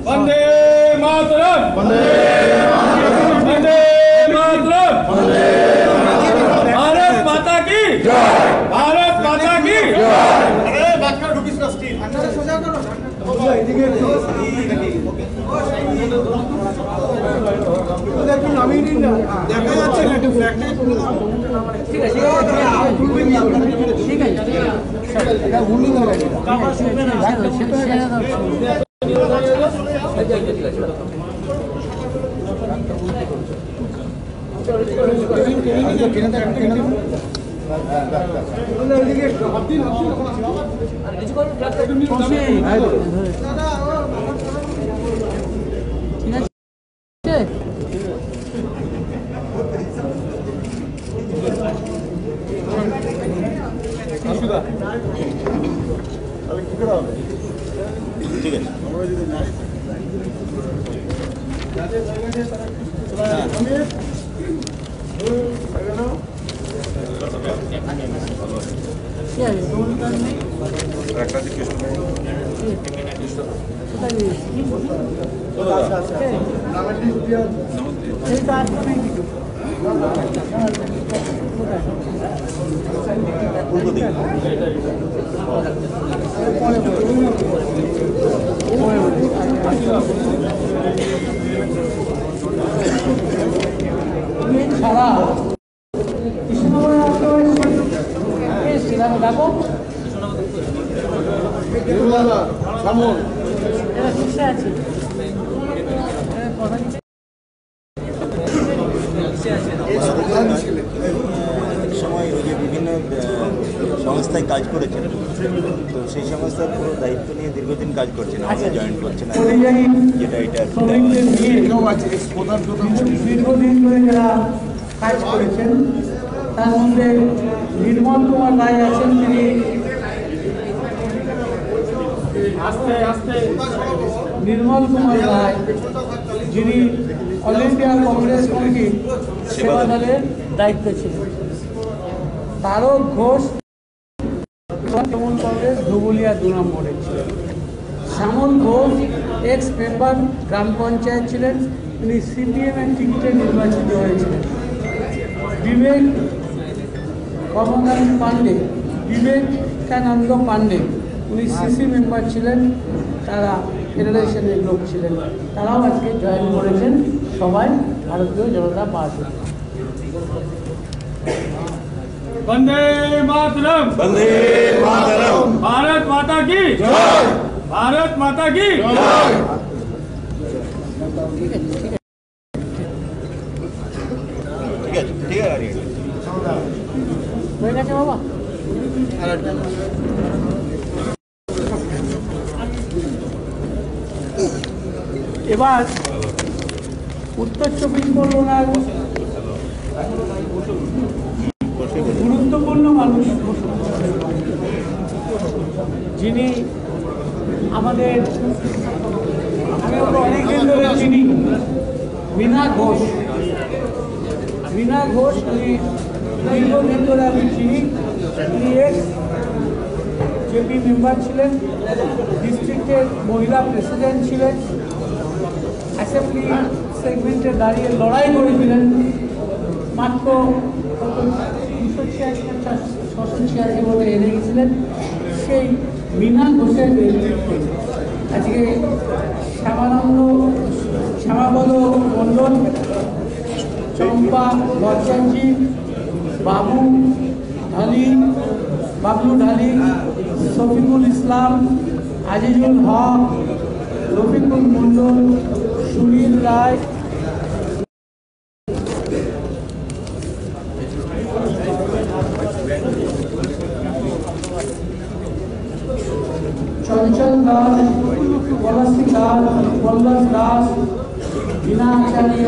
वंदे मातरम, वंदे मातरम, भारत माता की, भारत माता की। अरे बात करो डुबिस का स्टील सोजा करो এদিকে দেখুন আমি দেখা যাচ্ছে না একটু ঠিক আছে ঠিক আছে এটা ভুলই না কাপড় শুনবে না সময় ওই যে বিভিন্ন সংস্থায় কাজ করেছেন, তো সেই সংস্থার পুরো দায়িত্ব নিয়ে দীর্ঘদিন কাজ করছেন, আমাদের জয়েন করছেন যেটা এটা দীর্ঘদিন ধরে যারা কাজ করেছেন তার মধ্যে নির্মল কুমার রায় আছেন, তিনি নির্মল কুমার রায় যিনি অল ইন্ডিয়া কংগ্রেস কমিটির সেবা দলের দায়িত্ব ছিলেন। তারক ঘোষ তৃণমূল কংগ্রেস ধুবুলিয়া 2 নম্বরে ছিলেন। শ্যামল ঘোষ এক্স মেম্বার গ্রাম পঞ্চায়েত ছিলেন, তিনি সিপিএমের টিকিটে নির্বাচিত হয়েছিলেন। বিবেক কমলকান্ত পাণ্ডে, বিবেকানন্দ পাণ্ডে, উনি সিসি মেম্বার ছিলেন, তারা ফেডারেশনের লোক ছিলেন, তারাও আজকে জয়েন করেছেন সবাই ভারতীয় জনতা পার্টি। वंदे मातरम, वंदे मातरम, भारत माता की जय, भारत माता की जय। হয়ে গেছে বাবা। এবার উত্তর 24 পরগনার গুরুত্বপূর্ণ মানুষ, যিনি আমাদের অনেকদিন ধরে চিনি, মীনা ঘোষ। মীনা ঘোষ উনি দীর্ঘদিন ধরে আমি চিনি। তিনি জেপি মেম্বার ছিলেন, ডিস্ট্রিক্টের মহিলা প্রেসিডেন্ট ছিলেন, অ্যাসেম্বলি সেগমেন্টে দাঁড়িয়ে লড়াই করেছিলেন। মাত্র 286 বলে এনে গেছিলেন। সেই মীনা ঘোষের নেতৃত্বে আজকে শ্যামাপদ মণ্ডল, চম্পা ভট্টাচার্যী, বাবলু ঢালি, শফিকুল ইসলাম, আজিজুল হক, রফিকুল মণ্ডল, সুনীল রায়, চঞ্চল দাস, পল্লব দাস, বীণা আচার্য,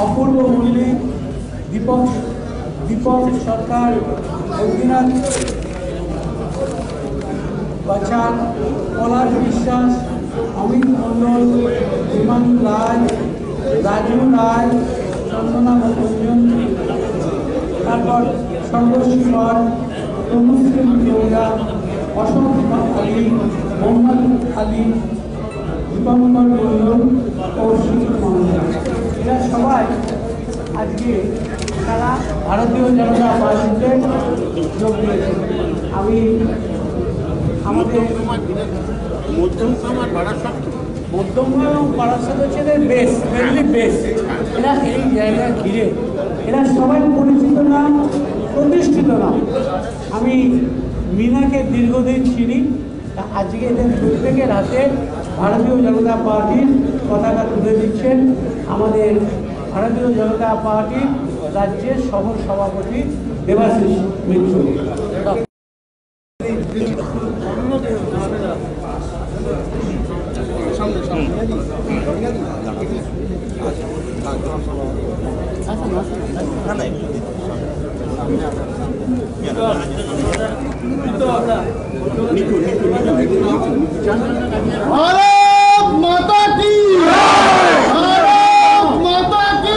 অপূর্ব মল্লিক, দীপক সরকার, অগ্নিনাথ বাচান, পলাশ বিশ্বাস, অমিত মণ্ডল, বিমান রায়, রাজু রায়, চন্দনা মুখোপাধ্যায়, তারপর সর্বশিবর, তনুশ্রী দেওয়া, অশোক আলী, মোহাম্মদ আলী, দীপঙ্কর মণ্ডল, কৌশিক মণ্ডল। এরা সবাই আজকে তারা ভারতীয় জনতা পার্টিতে যোগ দিয়েছে। আমি আমাদের মধ্যম এবং বারাসাত হচ্ছে বেশ, মেনলি বেশ। এরা এই জায়গা ঘিরে এরা সবাই পরিচিত নাম, প্রতিষ্ঠিত নাম। আমি মীনাকে দীর্ঘদিন চিনি। আজকে এদের প্রত্যেকের হাতে ভারতীয় জনতা পার্টির পতাকা তুলে দিচ্ছেন আমাদের ভারতীয় জনতা পার্টির রাজ্যের সহ সভাপতি দেবাশিস মিত্র। भारत माता की, भारत माता की,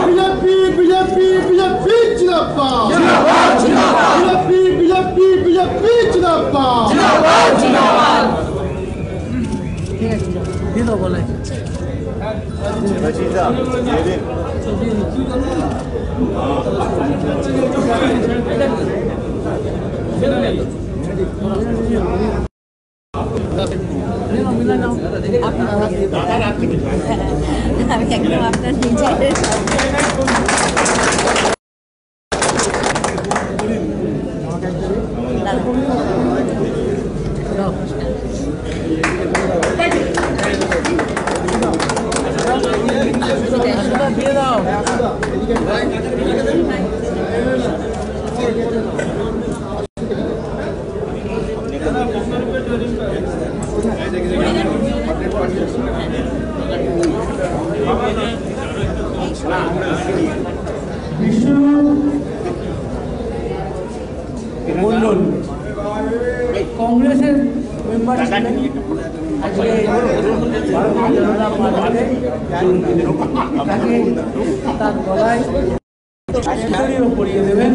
बीजेपी बीजेपी बीजेपी जिंदाबाद, बीजेपी बीजेपी बीजेपी जिंदाबाद। बोले আমি একদম আপনার নিজের দিয়ে দাও। মন্ডল কংগ্রেসের মেম্বার ছিলেন, আজকে ভারতীয় জনতা পার্টিতে তাকে তার গলায় পড়িয়ে দেবেন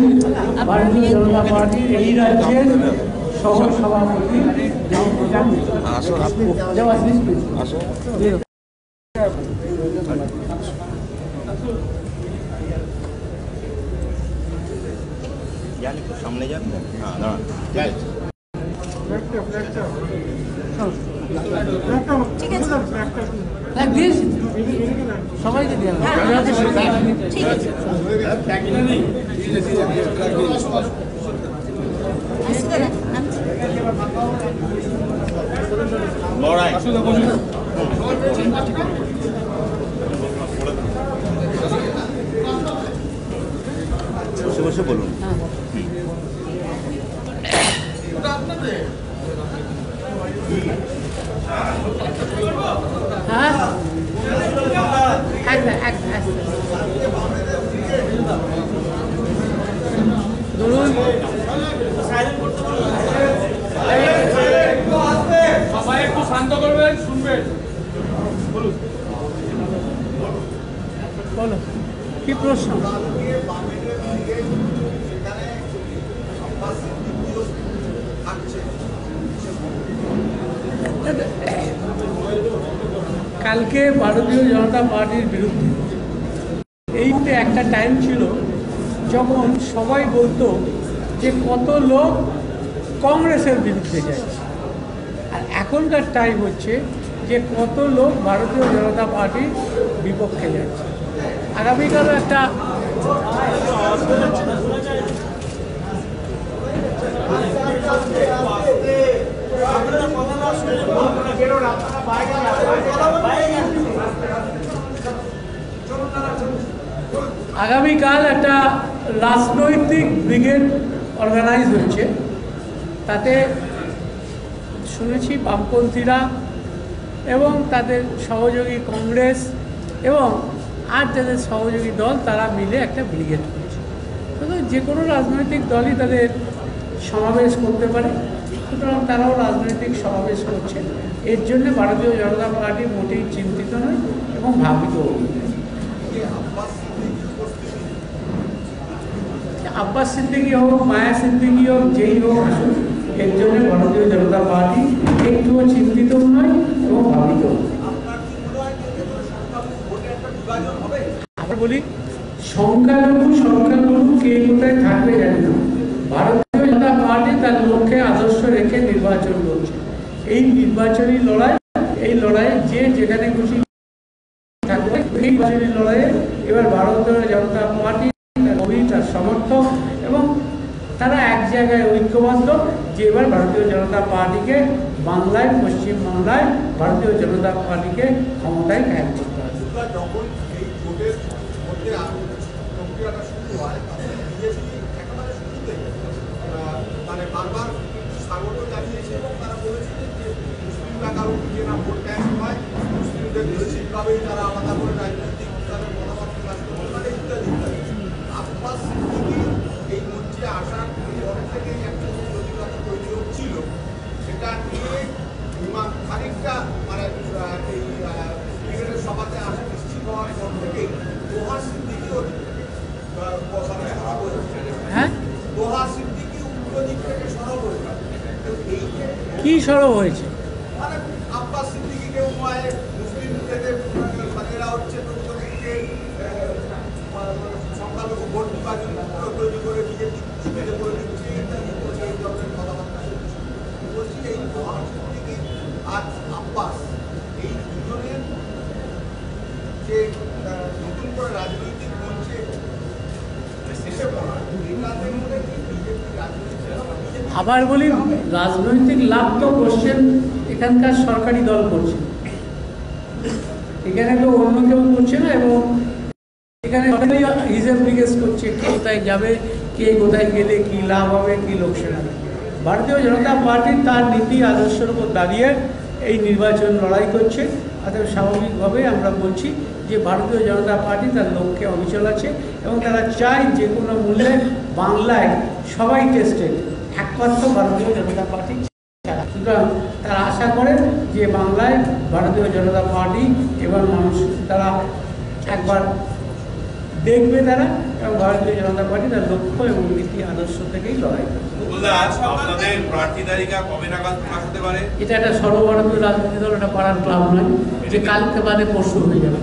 ভারতীয় জনতা পার্টির এই রাজ্যের সহ সভাপতি দেবাশিস মিত্র। সামনে যান, হ্যাঁ দাঁড়ান, ঠিক আছে। দিয়েছি সবাইকে দিয়ে ঠিক আছে। লড়াই বসে বসে বলুন। হ্যাঁ ধরুন সবাই একটু শান্ত করবেন, শুনবেন। বলো কি প্রশ্ন? কালকে ভারতীয় জনতা পার্টির বিরুদ্ধে এইতে একটা টাইম ছিল যখন সবাই বলতো যে কত লোক কংগ্রেসের বিরুদ্ধে যাচ্ছে, আর এখনকার টাইম হচ্ছে যে কত লোক ভারতীয় জনতা পার্টির বিপক্ষে যাচ্ছে। আগামীকাল একটা আগামীকাল একটা রাজনৈতিক ব্রিগেড অর্গানাইজ হচ্ছে, তাতে শুনেছি বামপন্থীরা এবং তাদের সহযোগী কংগ্রেস এবং আর যাদের সহযোগী দল তারা মিলে একটা ব্রিগেড করছে। সুতরাং যে কোনো রাজনৈতিক দলই তাদের সমাবেশ করতে পারে, সুতরাং তারাও রাজনৈতিক সমাবেশ করছে। এর জন্য ভারতীয় জনতা পার্টি মোটেই চিন্তিত নয় এবং ভাবিত। আব্বাস সিদ্দিকী হোক, মায়া সিদ্দিকী হোক, যেই হোক আসুন, এর জন্য ভারতীয় জনতা পার্টি একটুও চিন্তিত নয় এবং ভাবিত। আমরা বলি সংখ্যালঘু কে কোথায় থাকবে জানি না, ভারতীয় জনতা পার্টি তার লক্ষ্যে আদর্শ রেখে নির্বাচন করছে। এই নির্বাচনী লড়াই, এই লড়াইয়ে যে যেখানে খুশি থাকবে, এই নির্বাচনী লড়াইয়ে এবার ভারতীয় জনতা পার্টি তার সমর্থক এবং তারা এক জায়গায় ঐক্যবদ্ধ যে এবার ভারতীয় জনতা পার্টিকে বাংলায়, পশ্চিমবাংলায় ভারতীয় জনতা পার্টিকে ক্ষমতায় কায়েম করতে হবে। যখন এই ভোটের মধ্যে প্রক্রিয়াটা শুরু হয়, বিজেপি একেবারে শুরুতে মানে বারবার স্বাগত জানিয়েছে এবং তারা বলেছিল যে মুসলিমরা কারো নিজেরা ভোট দেয় হয়, মুসলিমদের নিশ্চিতভাবেই তারা আলাদা করে রাজনৈতিক তাদের মতামত প্রকাশ করতে পারে ইত্যাদি ইত্যাদি। আব্বাস সিদ্দিকী এই মঞ্চে আসার পর থেকেই একটা যে প্রতিবাদ তৈরি হচ্ছিল, সেটা নিয়ে খানিকটা মানে এই ব্রিগেডের সভাতে আসা নিশ্চিত হওয়ার পর থেকেই দোহা সিদ্দিকীও মানে সরব হয়েছে। হ্যাঁ, দোহা সিদ্দিকী উত্তর দিক থেকে সরব হয়েছে। কি সরব হয়েছে? মানে আব্বাস সিদ্দিকীকে মুসলিম থেকে মানে এরা হচ্ছে প্রকৃতপক্ষে সংখ্যালঘু ভোট নির্বাচন তৈরি করে বিজেপি সুবিধে করে দিচ্ছে, ইত্যাদি এই ধরনের কথাবার্তা বলছি। এই দোহা সিদ্দিকী আর আব্বাস এই দুজনের যে নতুন করে রাজনৈতিক মঞ্চে এসে পড়া, এটাদের মধ্যে বিজেপি রাজনৈতিক আবার বলি, রাজনৈতিক লাভ তো কোশ্চেন এখানকার সরকারি দল করছে, এখানে তো অন্য কেউ করছে না। এবং এখানে হিসেব নিকেশ করছে কে কোথায় যাবে, কে কোথায় গেলে কি লাভ হবে, কি লোকসান হবে। ভারতীয় জনতা পার্টি তার নীতি আদর্শের উপর দাঁড়িয়ে এই নির্বাচন লড়াই করছে। অতএব স্বাভাবিকভাবে আমরা বলছি যে ভারতীয় জনতা পার্টি তার লক্ষ্যে অবিচল আছে এবং তারা চায় যে কোনো মূল্যে বাংলায় সবাই টেস্টেড, একমাত্র ভারতীয় জনতা পার্টি ছাড়া। সুতরাং তারা আশা করেন যে বাংলায় ভারতীয় জনতা পার্টি এবার মানুষ তারা একবার দেখবে তারা, এবং ভারতীয় জনতা পার্টি তার লক্ষ্য এবং নীতি আদর্শ থেকেই লড়াই করবে। এটা একটা সর্বভারতীয় রাজনীতি দল, এটা পাড়ার ক্লাব নয় যে কালকে বাদে পরশু হয়ে যাবে।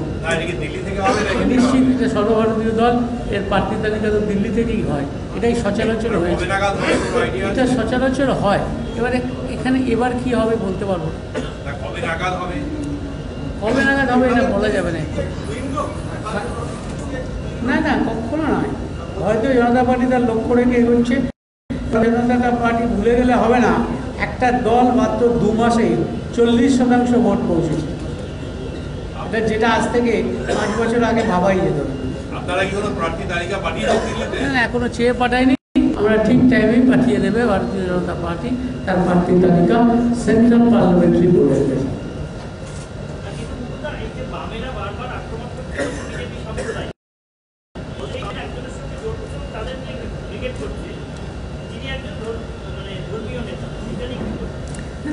নিশ্চিত এটা সর্বভারতীয় দল, এর প্রার্থী তালিকা তো দিল্লি থেকেই হয়, এটাই সচরাচর হয়েছে, এটা সচরাচর হয়। এবারে এখানে এবার কি হবে বলতে পারবো না, কবে নাগাদ হবে এটা বলা যাবে না। না না, কখনো নয়। ভারতীয় জনতা পার্টি তার লক্ষ্য রেখে এগোচ্ছে। জনতা পার্টি ভুলে গেলে হবে না, একটা দল মাত্র 2 মাসেই 40% ভোট পৌঁছেছে। এটা যেটা আজ থেকে 5 বছর আগে ভাবাই যেত। আপনারা কি কোনো প্রার্থী তালিকা পাঠিয়েছেন দিল্লিতে? না, এখনো চেয়ে পাঠায়নি, আমরা ঠিক টাইমেই পাঠিয়ে দেবে ভারতীয় জনতা পার্টি তার প্রার্থী তালিকা সেন্ট্রাল পার্লামেন্টারি বোর্ডের কাছে।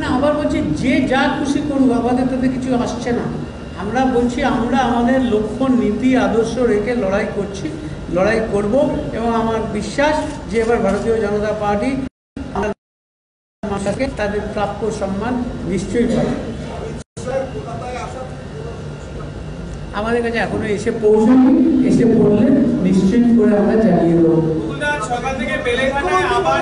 না, আবার বলছি যে যা খুশি করুক, আমাদের তাতে কিছু আসছে না। আমরা বলছি আমরা আমাদের লক্ষ্য নীতি আদর্শ রেখে লড়াই করছি, লড়াই করব, এবং আমার বিশ্বাস যে এবার ভারতীয় জনতা পার্টি মানুষকে তাদের প্রাপ্য সম্মান নিশ্চয়ই পাবে। আমাদের কাছে এখনো এসে পৌঁছায়নি, এসে পড়লে নিশ্চিত করে আমরা জানিয়ে দেবো। সকাল থেকে বেলেঘাটায় আবার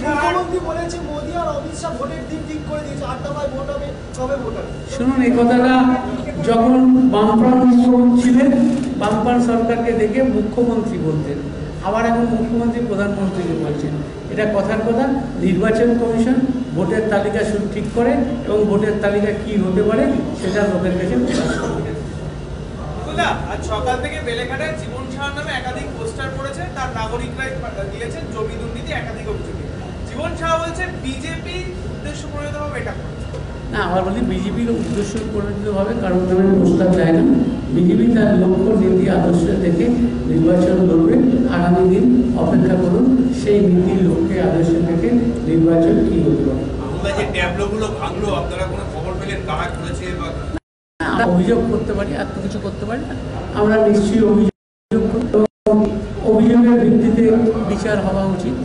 মুখ্যমন্ত্রী বলেছে মোদি আর অমিত শাহ ভোটের দিন ঠিক করে দিয়েছে, 8টা মাস ভোট হবে, কবে ভোট হবে? শুনুন, এই কথাটা যখন বামফ্রন্ট মুখ্যমন্ত্রী ছিলেন, বামফ্রন্ট সরকারকে দেখে মুখ্যমন্ত্রী বলতেন, আবার এখন মুখ্যমন্ত্রী প্রধানমন্ত্রীকে বলছেন। এটা কথার কথা। নির্বাচন কমিশন ভোটের তালিকা ঠিক করে এবং ভোটের তালিকা কি হতে পারে সেটা লোকের কাছে প্রকাশ করে। আজ সকাল থেকে বেলেঘাটায় জীবন সাহার নামে একাধিক পোস্টার পড়েছে, তার নাগরিকরাই দিয়েছেন জমি দুর্নীতি একাধিক অভিযোগে। জীবন সাহা বলছে বিজেপি উদ্দেশ্য প্রণীত হবে এটা করছে। না, আবার বলি বিজেপির উদ্দেশ্য প্রণীতভাবে কারণ নামে প্রস্তাব দেয় না। বিজেপি তার লক্ষ্য নীতি আদর্শ থেকে নির্বাচন লড়বে। আগামী দিন অপেক্ষা করুন, সেই নীতি লক্ষ্যে আদর্শ থেকে নির্বাচন কি হতে পারে। আমরা যে ট্যাবলোগুলো ভাঙলো, আপনারা কোনো খবর পেলেন কারা করেছে? বা আমরা অভিযোগ করতে পারি, আর তো কিছু করতে পারি না। আমরা নিশ্চয়ই অভিযোগ করতে, অভিযোগের ভিত্তিতে বিচার হওয়া উচিত।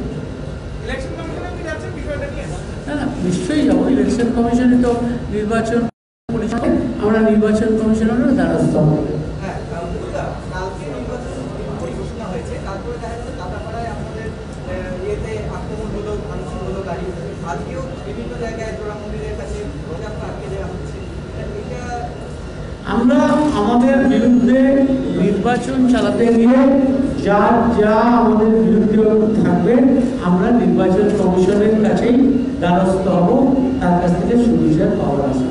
ইলেকশন কমিশনে আপনি যাচ্ছেন বিষয়টা নিয়ে? না না, নিশ্চয়ই যাবো। ইলেকশন কমিশনে তো নির্বাচন পরিচালনা, আমরা নির্বাচন কমিশনেরও দ্বারস্থ হব। হ্যাঁ, কালকে নির্বাচন ঘোষণা হয়েছে, তারপরে দেখা যাচ্ছে কাটাপাড়ায় আপনাদের ইয়েতে আক্রমণ হলো, ভাঙচুর হলো গাড়ি। আজকেও বিভিন্ন জায়গায় জোড়া মন্দিরের কাছে রথযাত্রা আটকে দেওয়া হচ্ছে। এটা আমরা আমাদের বিরুদ্ধে নির্বাচন চালাতে গিয়ে যা যা আমাদের বিরুদ্ধে থাকবে আমরা নির্বাচন কমিশনের কাছেই দ্বারস্থ হব, তার কাছ থেকে সুবিচার পাওয়ার আশা।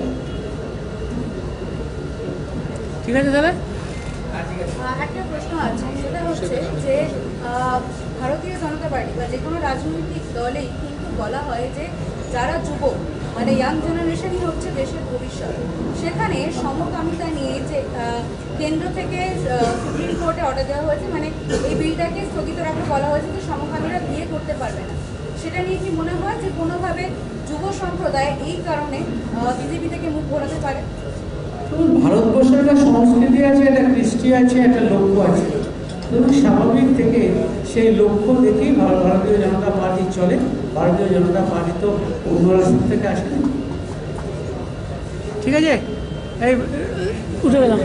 ঠিক আছে দাদা? একটা প্রশ্ন আছে, সেটা হচ্ছে যে ভারতীয় জনতা পার্টি বা যে কোনো রাজনৈতিক দলেই কিন্তু বলা হয় যে যারা যুবক মানে ইয়াং জেনারেশনই হচ্ছে দেশের ভবিষ্যৎ। সেখানে সমকামিতা নিয়ে যে কেন্দ্র থেকে সুপ্রিম কোর্টে অর্ডার দেওয়া হয়েছে, মানে এই বিলটাকে স্থগিত রাখতে বলা হয়েছে যে সমকামীরা বিয়ে করতে পারবে না। সেটা নিয়ে কি মনে হয় যে কোনোভাবে যুব সম্প্রদায় এই কারণে বিজেপি থেকে মুখ ঘোরাতে পারে? ভারতবর্ষের একটা সংস্কৃতি আছে, একটা কৃষ্টি আছে, একটা লক্ষ্য আছে। স্বাভাবিক থেকে সেই লক্ষ্য দেখেই ভারতীয় জনতা পার্টি চলে। ভারতীয় জনতা পার্টি তো অন্য রাষ্ট্র থেকে আসেনি। ঠিক আছে, এই উঠে গেলাম।